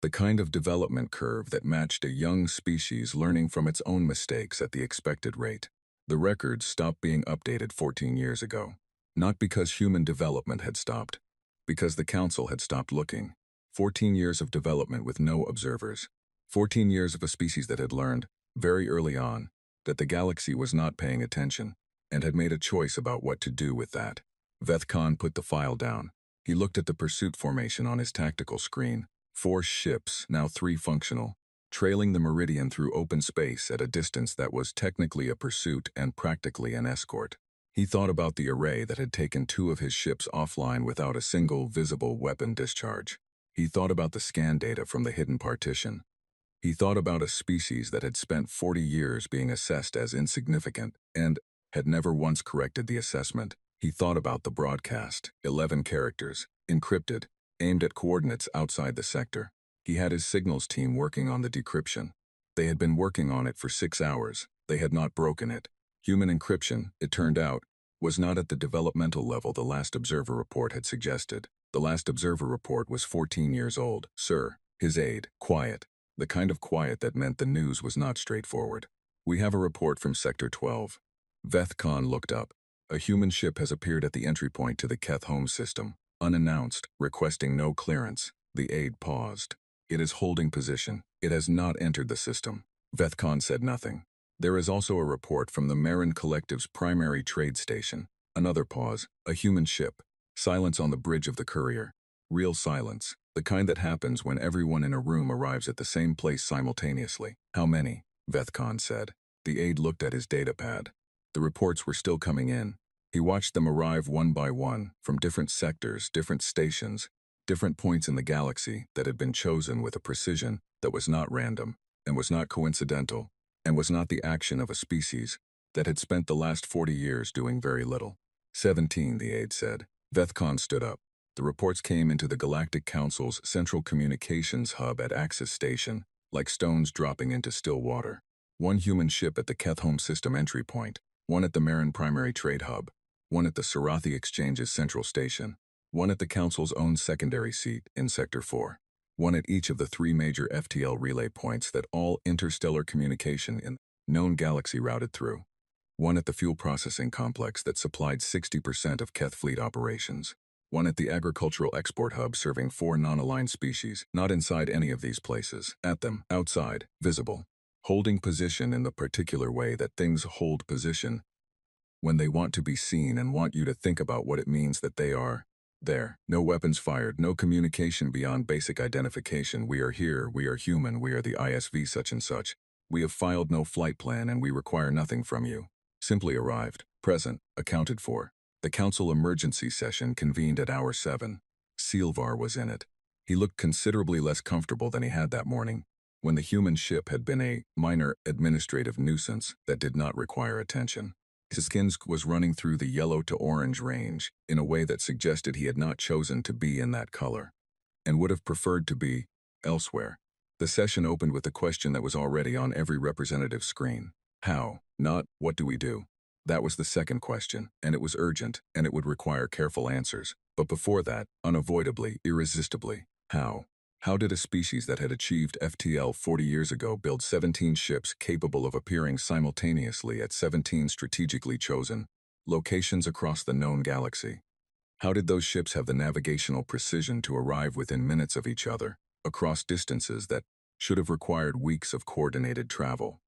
The kind of development curve that matched a young species learning from its own mistakes at the expected rate. The records stopped being updated 14 years ago. Not because human development had stopped. Because the council had stopped looking. 14 years of development with no observers. 14 years of a species that had learned, very early on, that the galaxy was not paying attention, and had made a choice about what to do with that. Veth Khan put the file down. He looked at the pursuit formation on his tactical screen. 4 ships, now 3 functional, trailing the Meridian through open space at a distance that was technically a pursuit and practically an escort. He thought about the array that had taken 2 of his ships offline without a single visible weapon discharge. He thought about the scan data from the hidden partition. He thought about a species that had spent 40 years being assessed as insignificant and had never once corrected the assessment. He thought about the broadcast, 11 characters, encrypted, aimed at coordinates outside the sector. He had his signals team working on the decryption. They had been working on it for 6 hours. They had not broken it. Human encryption, it turned out, was not at the developmental level the last observer report had suggested. The last observer report was 14 years old, sir. His aide, quiet. The kind of quiet that meant the news was not straightforward. We have a report from Sector 12. Veth Khan looked up. A human ship has appeared at the entry point to the Keth home system, unannounced, requesting no clearance. The aide paused. It is holding position. It has not entered the system. Veth Khan said nothing. There is also a report from the Marin Collective's primary trade station. Another pause. A human ship. Silence on the bridge of the courier. Real silence. The kind that happens when everyone in a room arrives at the same place simultaneously. How many? Veth Khan said. The aide looked at his datapad. The reports were still coming in. He watched them arrive one by one, from different sectors, different stations, different points in the galaxy that had been chosen with a precision that was not random, and was not coincidental, and was not the action of a species that had spent the last 40 years doing very little. 17, the aide said. Veth Khan stood up. The reports came into the Galactic Council's central communications hub at Axis Station, like stones dropping into still water. 1 human ship at the Keth home system entry point, 1 at the Marin primary trade hub, 1 at the Sarathi Exchange's central station, 1 at the Council's own secondary seat in Sector 4, 1 at each of the 3 major FTL relay points that all interstellar communication in known galaxy routed through, 1 at the fuel processing complex that supplied 60% of Keth fleet operations. one at the agricultural export hub serving 4 non-aligned species, not inside any of these places, at them, outside, visible, holding position in the particular way that things hold position when they want to be seen and want you to think about what it means that they are there. No weapons fired, no communication beyond basic identification. We are here, we are human, we are the ISV such and such. We have filed no flight plan and we require nothing from you. Simply arrived, present, accounted for. The council emergency session convened at hour 7. Silvar was in it. He looked considerably less comfortable than he had that morning, when the human ship had been a minor administrative nuisance that did not require attention. His skin was running through the yellow to orange range in a way that suggested he had not chosen to be in that color, and would have preferred to be elsewhere. The session opened with the question that was already on every representative screen. How, not what do we do? That was the second question, and it was urgent, and it would require careful answers. But before that, unavoidably, irresistibly, how? How did a species that had achieved FTL 40 years ago build 17 ships capable of appearing simultaneously at 17 strategically chosen locations across the known galaxy? How did those ships have the navigational precision to arrive within minutes of each other, across distances that should have required weeks of coordinated travel?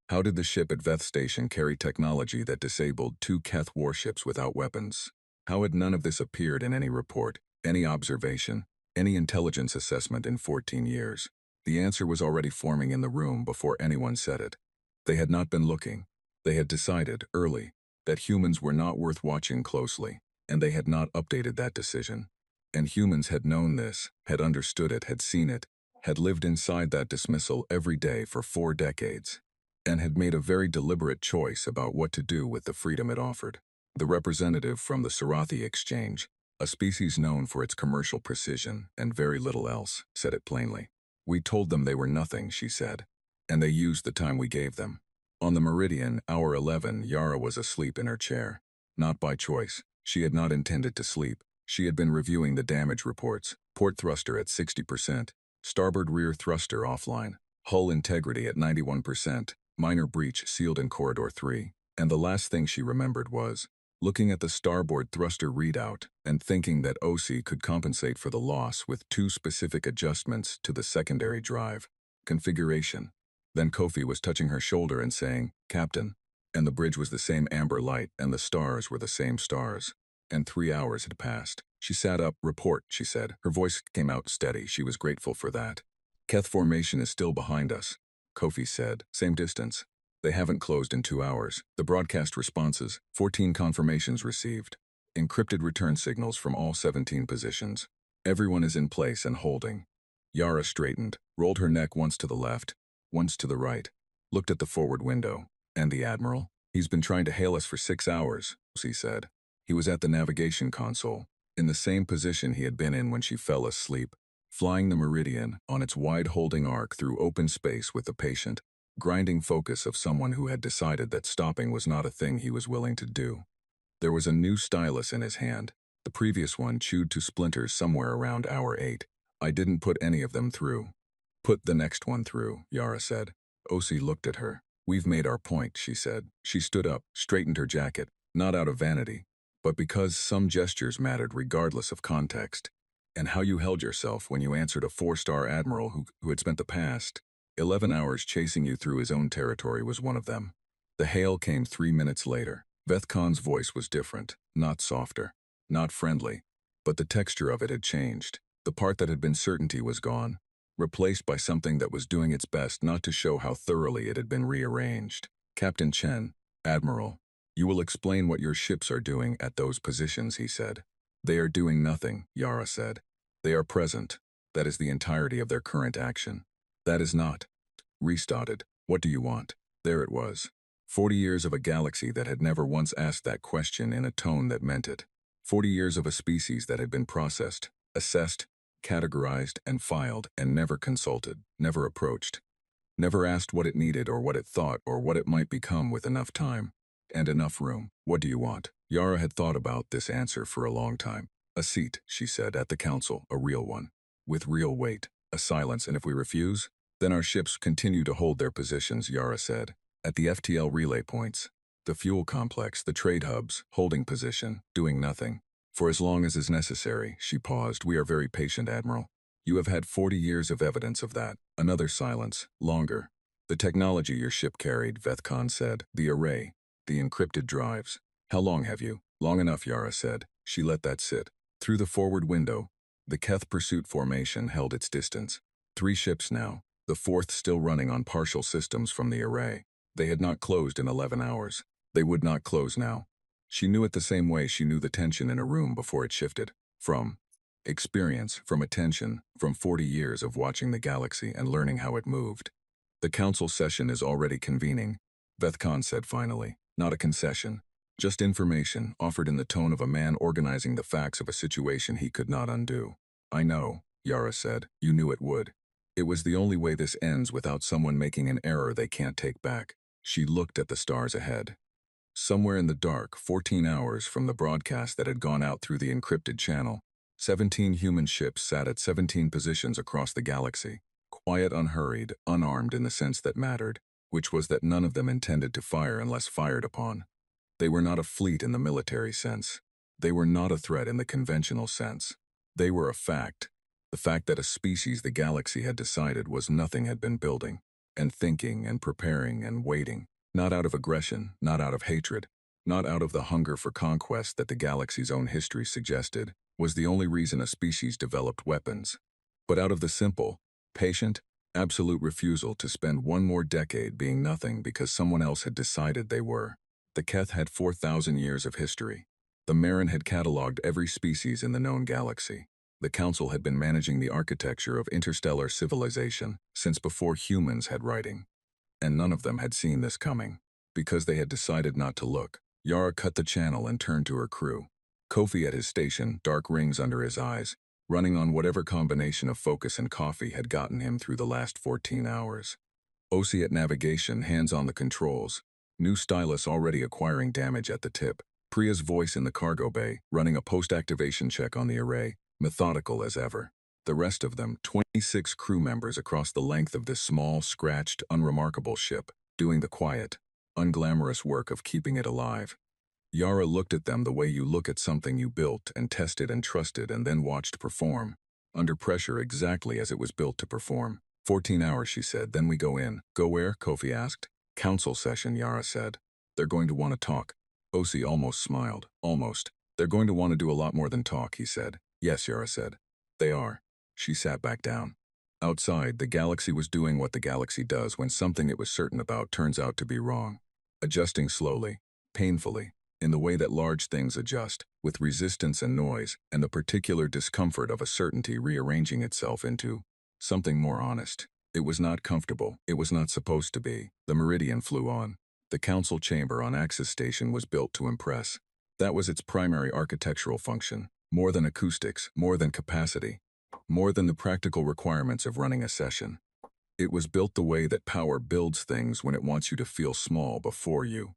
How did the ship at Veth Station carry technology that disabled 2 Keth warships without weapons? How had none of this appeared in any report, any observation, any intelligence assessment in 14 years? The answer was already forming in the room before anyone said it. They had not been looking. They had decided, early, that humans were not worth watching closely, and they had not updated that decision. And humans had known this, had understood it, had seen it, had lived inside that dismissal every day for 4 decades, and had made a very deliberate choice about what to do with the freedom it offered. The representative from the Sarathi Exchange, a species known for its commercial precision and very little else, said it plainly. We told them they were nothing, she said, and they used the time we gave them. On the meridian, hour 11, Yara was asleep in her chair. Not by choice. She had not intended to sleep. She had been reviewing the damage reports. Port thruster at 60%, starboard rear thruster offline, hull integrity at 91%, minor breach sealed in corridor 3, and the last thing she remembered was looking at the starboard thruster readout and thinking that OC could compensate for the loss with 2 specific adjustments to the secondary drive configuration. Then Kofi was touching her shoulder and saying, "Captain," and the bridge was the same amber light and the stars were the same stars. And 3 hours had passed. She sat up. "Report," she said. Her voice came out steady. She was grateful for that. "Keth formation is still behind us," Kofi said. "Same distance. They haven't closed in 2 hours. The broadcast responses, 14 confirmations received. Encrypted return signals from all 17 positions. Everyone is in place and holding." Yara straightened, rolled her neck once to the left, once to the right, looked at the forward window. "And the Admiral? He's been trying to hail us for 6 hours, she said. He was at the navigation console, in the same position he had been in when she fell asleep, flying the Meridian on its wide holding arc through open space with the patient, grinding focus of someone who had decided that stopping was not a thing he was willing to do. There was a new stylus in his hand. The previous one chewed to splinters somewhere around hour 8. "I didn't put any of them through." "Put the next one through," Yara said. Osi looked at her. "We've made our point," she said. She stood up, straightened her jacket, not out of vanity, but because some gestures mattered regardless of context, and how you held yourself when you answered a 4-star admiral who had spent the past 11 hours chasing you through his own territory was one of them. The hail came 3 minutes later. Vethkon's voice was different, not softer, not friendly, but the texture of it had changed. The part that had been certainty was gone, replaced by something that was doing its best not to show how thoroughly it had been rearranged. "Captain Chen, Admiral, you will explain what your ships are doing at those positions," he said. "They are doing nothing," Yara said. "They are present. That is the entirety of their current action." "That is not." Restarted. "What do you want?" There it was. 40 years of a galaxy that had never once asked that question in a tone that meant it. 40 years of a species that had been processed, assessed, categorized, and filed, and never consulted, never approached, never asked what it needed or what it thought or what it might become with enough time and enough room. "What do you want?" Yara had thought about this answer for a long time. "A seat," she said, "at the council, a real one, with real weight." A silence. "And if we refuse?" "Then our ships continue to hold their positions," Yara said. "At the FTL relay points, the fuel complex, the trade hubs, holding position, doing nothing. For as long as is necessary, she paused. We are very patient, Admiral. You have had 40 years of evidence of that. Another silence. Longer. The technology your ship carried, Vethcon said. The array. The encrypted drives. How long have you? Long enough, Yara said. She let that sit. Through the forward window, the Keth pursuit formation held its distance. 3 ships now, the 4th still running on partial systems from the array. They had not closed in 11 hours. They would not close now. She knew it the same way she knew the tension in a room before it shifted. From experience, from attention, from 40 years of watching the galaxy and learning how it moved. The council session is already convening, Vethcon said finally. Not a concession. Just information offered in the tone of a man organizing the facts of a situation he could not undo. I know, Yara said. You knew it would. It was the only way this ends without someone making an error they can't take back. She looked at the stars ahead. Somewhere in the dark, 14 hours from the broadcast that had gone out through the encrypted channel, 17 human ships sat at 17 positions across the galaxy, quiet, unhurried, unarmed in the sense that mattered, which was that none of them intended to fire unless fired upon. They were not a fleet in the military sense. They were not a threat in the conventional sense. They were a fact. The fact that a species the galaxy had decided was nothing had been building, and thinking and preparing and waiting. Not out of aggression, not out of hatred, not out of the hunger for conquest that the galaxy's own history suggested was the only reason a species developed weapons, but out of the simple, patient, absolute refusal to spend one more decade being nothing because someone else had decided they were. The Keth had 4,000 years of history. The Marin had cataloged every species in the known galaxy. The Council had been managing the architecture of interstellar civilization since before humans had writing. And none of them had seen this coming. Because they had decided not to look, Yara cut the channel and turned to her crew. Kofi at his station, dark rings under his eyes, running on whatever combination of focus and coffee had gotten him through the last 14 hours. Osi at navigation, hands on the controls, new stylus already acquiring damage at the tip. Priya's voice in the cargo bay, running a post-activation check on the array, methodical as ever. The rest of them, 26 crew members across the length of this small, scratched, unremarkable ship, doing the quiet, unglamorous work of keeping it alive. Yara looked at them the way you look at something you built and tested and trusted and then watched perform. Under pressure exactly as it was built to perform. 14 hours, she said, then we go in. Go where? Kofi asked. Council session, Yara said. They're going to want to talk. Osi almost smiled. Almost. They're going to want to do a lot more than talk, he said. Yes, Yara said. They are. She sat back down. Outside, the galaxy was doing what the galaxy does when something it was certain about turns out to be wrong. Adjusting slowly, painfully, in the way that large things adjust, with resistance and noise, and the particular discomfort of a certainty rearranging itself into something more honest. It was not comfortable. It was not supposed to be. The Meridian flew on. The council chamber on Axis Station was built to impress. That was its primary architectural function. More than acoustics, more than capacity, more than the practical requirements of running a session. It was built the way that power builds things when it wants you to feel small before you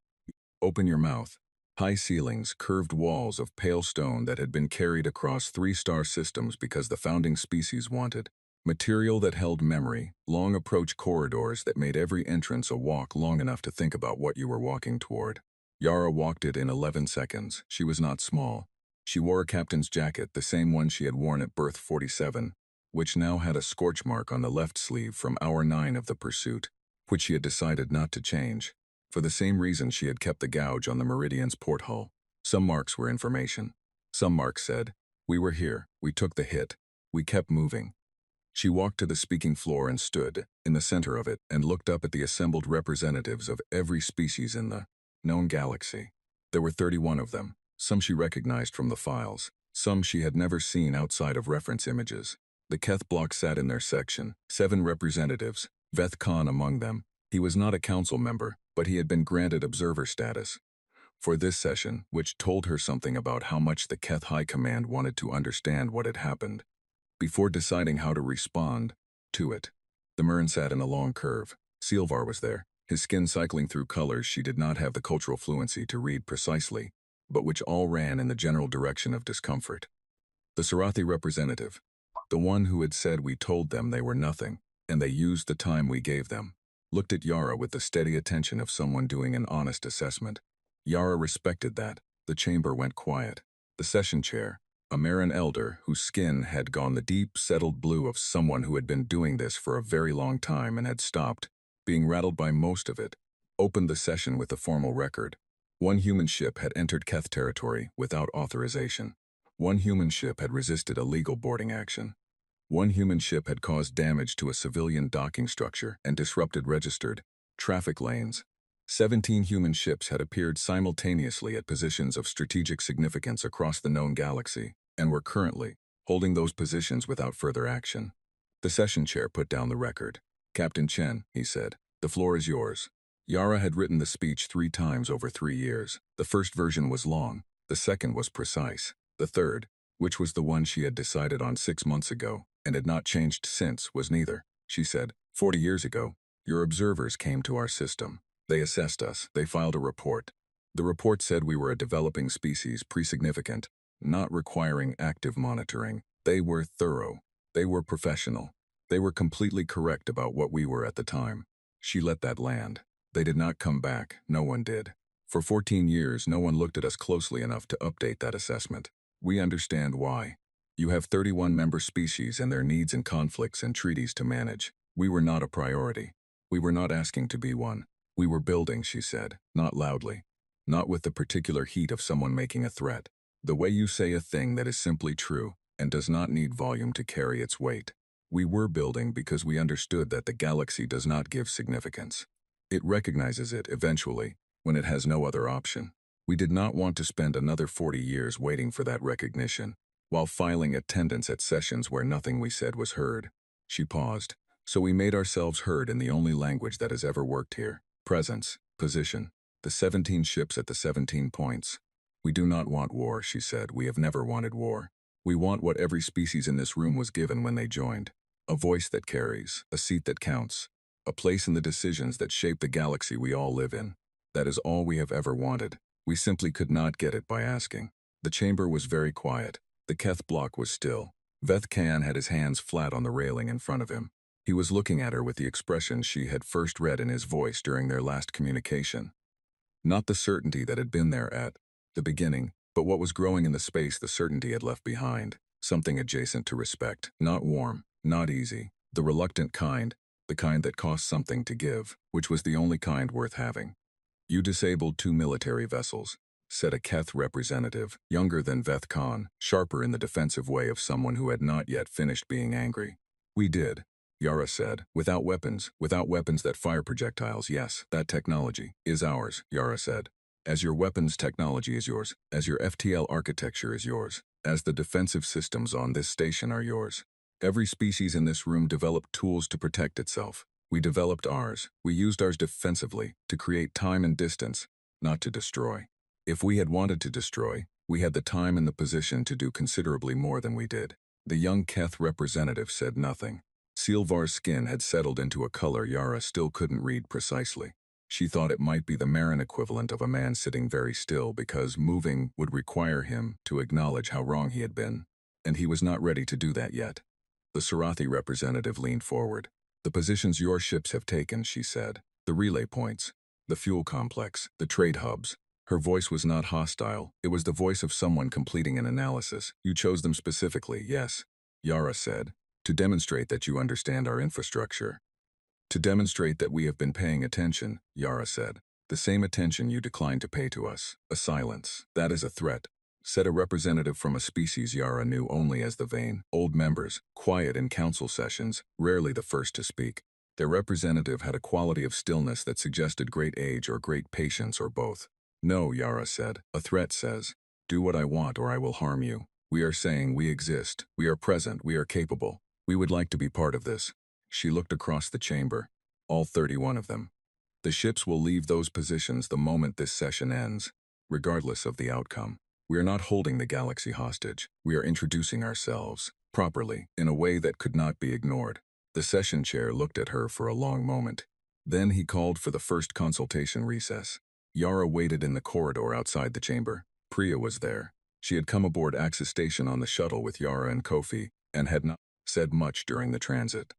open your mouth. High ceilings, curved walls of pale stone that had been carried across 3-star systems because the founding species wanted. Material that held memory, long approach corridors that made every entrance a walk long enough to think about what you were walking toward. Yara walked it in 11 seconds. She was not small. She wore a captain's jacket, the same one she had worn at berth 47, which now had a scorch mark on the left sleeve from hour 9 of the pursuit, which she had decided not to change. For the same reason she had kept the gouge on the Meridian's porthull. Some marks were information. Some marks said, "We were here, we took the hit, we kept moving." She walked to the speaking floor and stood, in the center of it, and looked up at the assembled representatives of every species in the known galaxy. There were 31 of them. Some she recognized from the files. Some she had never seen outside of reference images. The Keth block sat in their section, 7 representatives, Vethcon among them. He was not a council member, but he had been granted observer status for this session, which told her something about how much the Keth High Command wanted to understand what had happened before deciding how to respond to it. The Mern sat in a long curve. Silvar was there, his skin cycling through colors she did not have the cultural fluency to read precisely, but which all ran in the general direction of discomfort. The Sarathi representative, the one who had said we told them they were nothing, and they used the time we gave them, looked at Yara with the steady attention of someone doing an honest assessment. Yara respected that. The chamber went quiet. The session chair, a Marin elder whose skin had gone the deep, settled blue of someone who had been doing this for a very long time and had stopped, being rattled by most of it, opened the session with a formal record. One human ship had entered Keth territory without authorization. One human ship had resisted a legal boarding action. One human ship had caused damage to a civilian docking structure and disrupted registered traffic lanes. 17 human ships had appeared simultaneously at positions of strategic significance across the known galaxy and were currently holding those positions without further action. The session chair put down the record. "Captain Chen," he said, "the floor is yours." Yara had written the speech 3 times over 3 years. The first version was long, the second was precise. The third, which was the one she had decided on 6 months ago and had not changed since, was neither. She said, 40 years ago, your observers came to our system. They assessed us. They filed a report. The report said we were a developing species, pre-significant, not requiring active monitoring. They were thorough. They were professional. They were completely correct about what we were at the time. She let that land. They did not come back. No one did. For 14 years, no one looked at us closely enough to update that assessment. We understand why. You have 31 member species and their needs and conflicts and treaties to manage. We were not a priority. We were not asking to be one. We were building, she said, not loudly. Not with the particular heat of someone making a threat. The way you say a thing that is simply true and does not need volume to carry its weight. We were building because we understood that the galaxy does not give significance. It recognizes it eventually, when it has no other option. We did not want to spend another 40 years waiting for that recognition, while filing attendance at sessions where nothing we said was heard. She paused. So we made ourselves heard in the only language that has ever worked here. Presence, position, the 17 ships at the 17 points. We do not want war, she said. We have never wanted war. We want what every species in this room was given when they joined. A voice that carries, a seat that counts, a place in the decisions that shape the galaxy we all live in. That is all we have ever wanted. We simply could not get it by asking. The chamber was very quiet. The Keth block was still. Veth Khan had his hands flat on the railing in front of him. He was looking at her with the expression she had first read in his voice during their last communication. Not the certainty that had been there at the beginning, but what was growing in the space the certainty had left behind. Something adjacent to respect, not warm, not easy, the reluctant kind, the kind that cost something to give, which was the only kind worth having. You disabled 2 military vessels, said a Keth representative, younger than Veth Khan, sharper in the defensive way of someone who had not yet finished being angry. We did, Yara said, without weapons that fire projectiles. Yes, that technology is ours, Yara said. As your weapons technology is yours, as your FTL architecture is yours, as the defensive systems on this station are yours. Every species in this room developed tools to protect itself. We developed ours. We used ours defensively, to create time and distance, not to destroy. If we had wanted to destroy, we had the time and the position to do considerably more than we did. The young Keth representative said nothing. Silvar's skin had settled into a color Yara still couldn't read precisely. She thought it might be the Marin equivalent of a man sitting very still because moving would require him to acknowledge how wrong he had been, and he was not ready to do that yet. The Sarathi representative leaned forward. The positions your ships have taken, she said. The relay points, the fuel complex, the trade hubs. Her voice was not hostile. It was the voice of someone completing an analysis. You chose them specifically, yes, Yara said, to demonstrate that you understand our infrastructure. To demonstrate that we have been paying attention, Yara said. The same attention you declined to pay to us. A silence. That is a threat, said a representative from a species Yara knew only as the vain, old members, quiet in council sessions, rarely the first to speak. Their representative had a quality of stillness that suggested great age or great patience or both. No, Yara said. A threat says, do what I want or I will harm you. We are saying we exist, we are present, we are capable. We would like to be part of this. She looked across the chamber. All 31 of them. The ships will leave those positions the moment this session ends, regardless of the outcome. We are not holding the galaxy hostage. We are introducing ourselves, properly, in a way that could not be ignored. The session chair looked at her for a long moment. Then he called for the first consultation recess. Yara waited in the corridor outside the chamber. Priya was there. She had come aboard Axis Station on the shuttle with Yara and Kofi, and had not said much during the transit.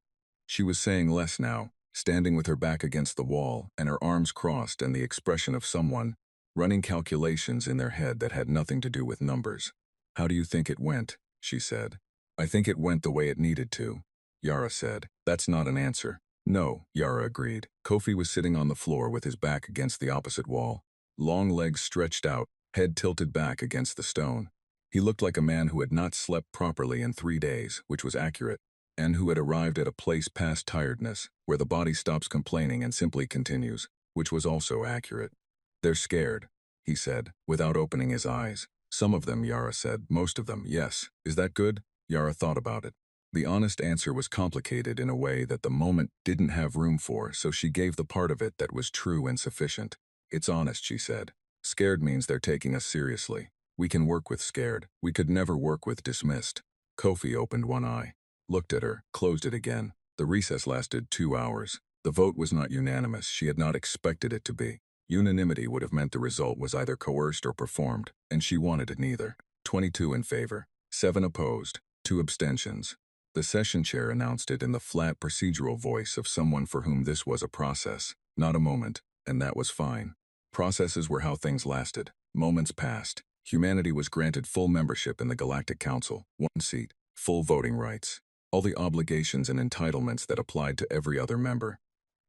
She was saying less now, standing with her back against the wall and her arms crossed and the expression of someone running calculations in their head that had nothing to do with numbers. "How do you think it went?" she said. "I think it went the way it needed to," Yara said. "That's not an answer." "No," Yara agreed. Kofi was sitting on the floor with his back against the opposite wall. Long legs stretched out, head tilted back against the stone. He looked like a man who had not slept properly in 3 days, which was accurate, and who had arrived at a place past tiredness, where the body stops complaining and simply continues, which was also accurate. "They're scared," he said, without opening his eyes. "Some of them," Yara said. "Most of them, yes. Is that good?" Yara thought about it. The honest answer was complicated in a way that the moment didn't have room for, so she gave the part of it that was true and sufficient. "It's honest," she said. "Scared means they're taking us seriously. We can work with scared. We could never work with dismissed." Kofi opened one eye, looked at her, closed it again. The recess lasted 2 hours. The vote was not unanimous. She had not expected it to be. Unanimity would have meant the result was either coerced or performed, and she wanted it neither. 22 in favor, 7 opposed, 2 abstentions. The session chair announced it in the flat procedural voice of someone for whom this was a process, not a moment, and that was fine. Processes were how things lasted. Moments passed. Humanity was granted full membership in the Galactic Council, 1 seat, full voting rights, all the obligations and entitlements that applied to every other member.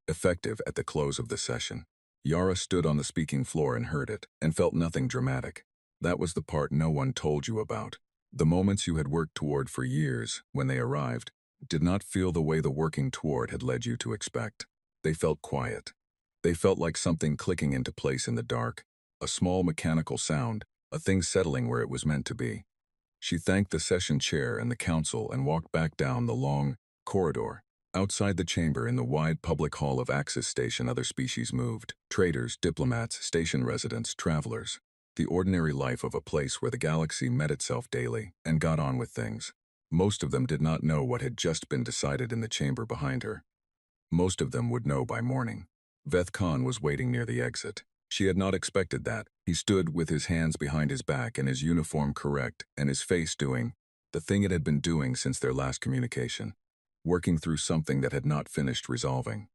Effective at the close of the session. Yara stood on the speaking floor and heard it, and felt nothing dramatic. That was the part no one told you about. The moments you had worked toward for years, when they arrived, did not feel the way the working toward had led you to expect. They felt quiet. They felt like something clicking into place in the dark, a small mechanical sound, a thing settling where it was meant to be. She thanked the session chair and the council and walked back down the long corridor. Outside the chamber in the wide public hall of Axis Station, other species moved. Traders, diplomats, station residents, travelers. The ordinary life of a place where the galaxy met itself daily and got on with things. Most of them did not know what had just been decided in the chamber behind her. Most of them would know by morning. Veth Khan was waiting near the exit. She had not expected that. He stood with his hands behind his back and his uniform correct and his face doing the thing it had been doing since their last communication. Working through something that had not finished resolving.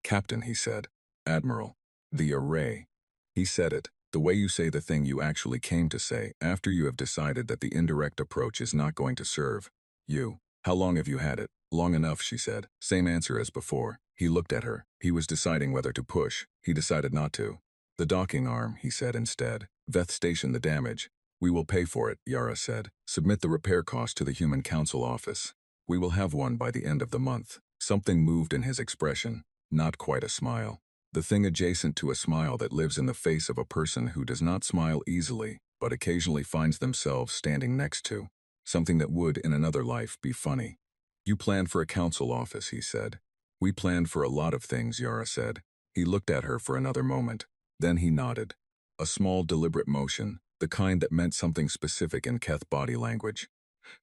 "Captain," he said. "Admiral. The array." He said it, the way you say the thing you actually came to say after you have decided that the indirect approach is not going to serve you. "How long have you had it?" "Long enough," she said. Same answer as before. He looked at her. He was deciding whether to push. He decided not to. "The docking arm," he said instead. "Veth Station the damage." "We will pay for it," Yara said. "Submit the repair cost to the Human Council office. We will have one by the end of the month." Something moved in his expression, not quite a smile. The thing adjacent to a smile that lives in the face of a person who does not smile easily, but occasionally finds themselves standing next to. Something that would, in another life, be funny. "You planned for a council office," he said. "We planned for a lot of things," Yara said. He looked at her for another moment. Then he nodded. A small, deliberate motion, the kind that meant something specific in Keth body language.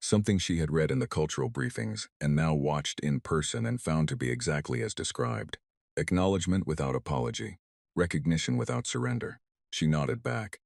Something she had read in the cultural briefings and now watched in person and found to be exactly as described. Acknowledgement without apology. Recognition without surrender. She nodded back.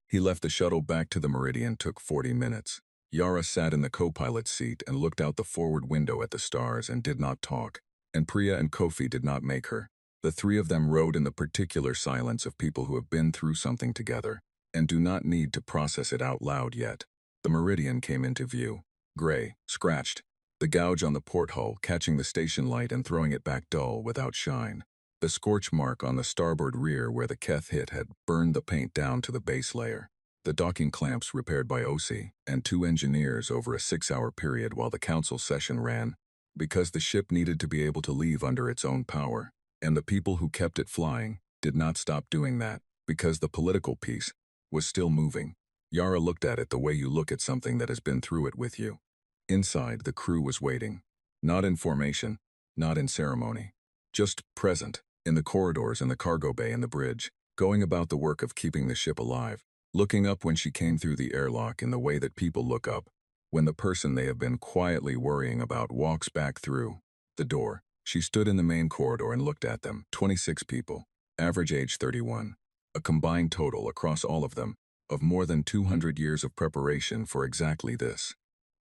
He left the shuttle back to the Meridian took 40 minutes. Yara sat in the co-pilot's seat and looked out the forward window at the stars and did not talk. And Priya and Kofi did not make her. The 3 of them rode in the particular silence of people who have been through something together and do not need to process it out loud yet. The Meridian came into view. Gray, scratched. The gouge on the porthole catching the station light and throwing it back dull without shine. The scorch mark on the starboard rear where the Keth hit had burned the paint down to the base layer. The docking clamps repaired by OC and 2 engineers over a 6-hour period while the council session ran, because the ship needed to be able to leave under its own power, and the people who kept it flying did not stop doing that, because the political piece was still moving. Yara looked at it the way you look at something that has been through it with you. Inside, the crew was waiting. Not in formation, not in ceremony. Just present, in the corridors and the cargo bay and the bridge, going about the work of keeping the ship alive, looking up when she came through the airlock in the way that people look up, when the person they have been quietly worrying about walks back through the door. She stood in the main corridor and looked at them, 26 people, average age 31, a combined total across all of them, of more than 200 years of preparation for exactly this.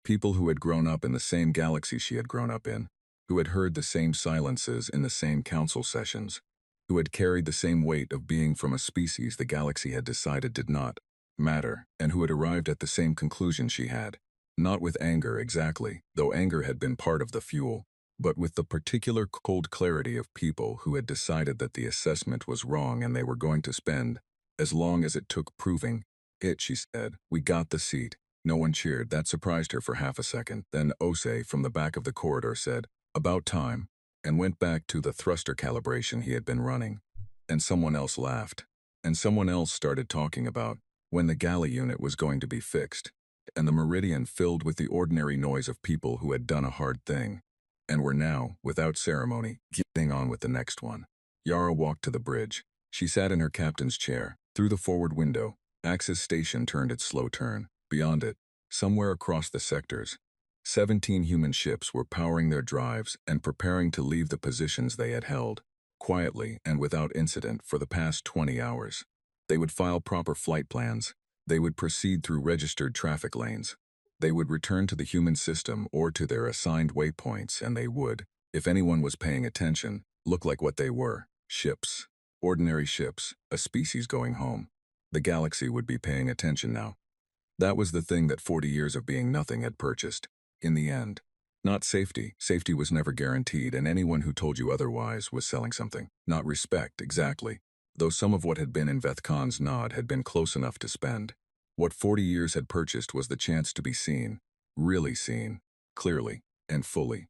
People who had grown up in the same galaxy she had grown up in, who had heard the same silences in the same council sessions, who had carried the same weight of being from a species the galaxy had decided did not matter, and who had arrived at the same conclusion she had. Not with anger exactly, though anger had been part of the fuel, but with the particular cold clarity of people who had decided that the assessment was wrong and they were going to spend as long as it took proving it, she said. We got the seat. No one cheered. That surprised her for half a second. Then Ose, from the back of the corridor, said, "About time," and went back to the thruster calibration he had been running. And someone else laughed. And someone else started talking about when the galley unit was going to be fixed, and the meridian filled with the ordinary noise of people who had done a hard thing, and were now, without ceremony, getting on with the next one. Yara walked to the bridge. She sat in her captain's chair. Through the forward window, Axis Station turned its slow turn. Beyond it, somewhere across the sectors, 17 human ships were powering their drives and preparing to leave the positions they had held, quietly and without incident for the past 20 hours. They would file proper flight plans. They would proceed through registered traffic lanes. They would return to the human system or to their assigned waypoints, and they would, if anyone was paying attention, look like what they were: ships. Ordinary ships, a species going home. The galaxy would be paying attention now. That was the thing that 40 years of being nothing had purchased. In the end. Not safety. Safety was never guaranteed, and anyone who told you otherwise was selling something. Not respect, exactly. Though some of what had been in Veth Khan's nod had been close enough to spend. What 40 years had purchased was the chance to be seen. Really seen. Clearly. And fully.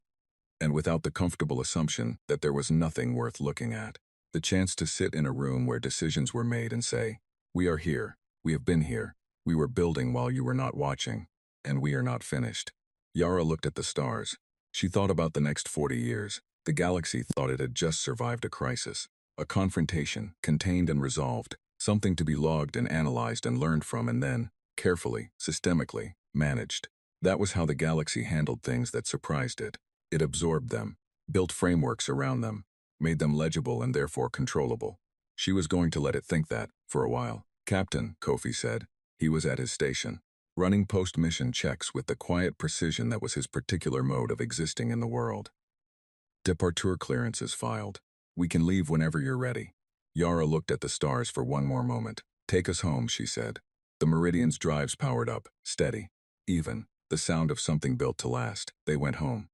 And without the comfortable assumption that there was nothing worth looking at. The chance to sit in a room where decisions were made and say, "We are here. We have been here. We were building while you were not watching. And we are not finished." Yara looked at the stars. She thought about the next 40 years. The galaxy thought it had just survived a crisis. A confrontation, contained and resolved. Something to be logged and analyzed and learned from, and then, carefully, systemically, managed. That was how the galaxy handled things that surprised it. It absorbed them, built frameworks around them, made them legible and therefore controllable. She was going to let it think that, for a while. "Captain," Kofi said. He was at his station, running post-mission checks with the quiet precision that was his particular mode of existing in the world. "Departure clearances filed. We can leave whenever you're ready." Yara looked at the stars for one more moment. "Take us home," she said. The Meridian's drives powered up, steady, even, the sound of something built to last. They went home.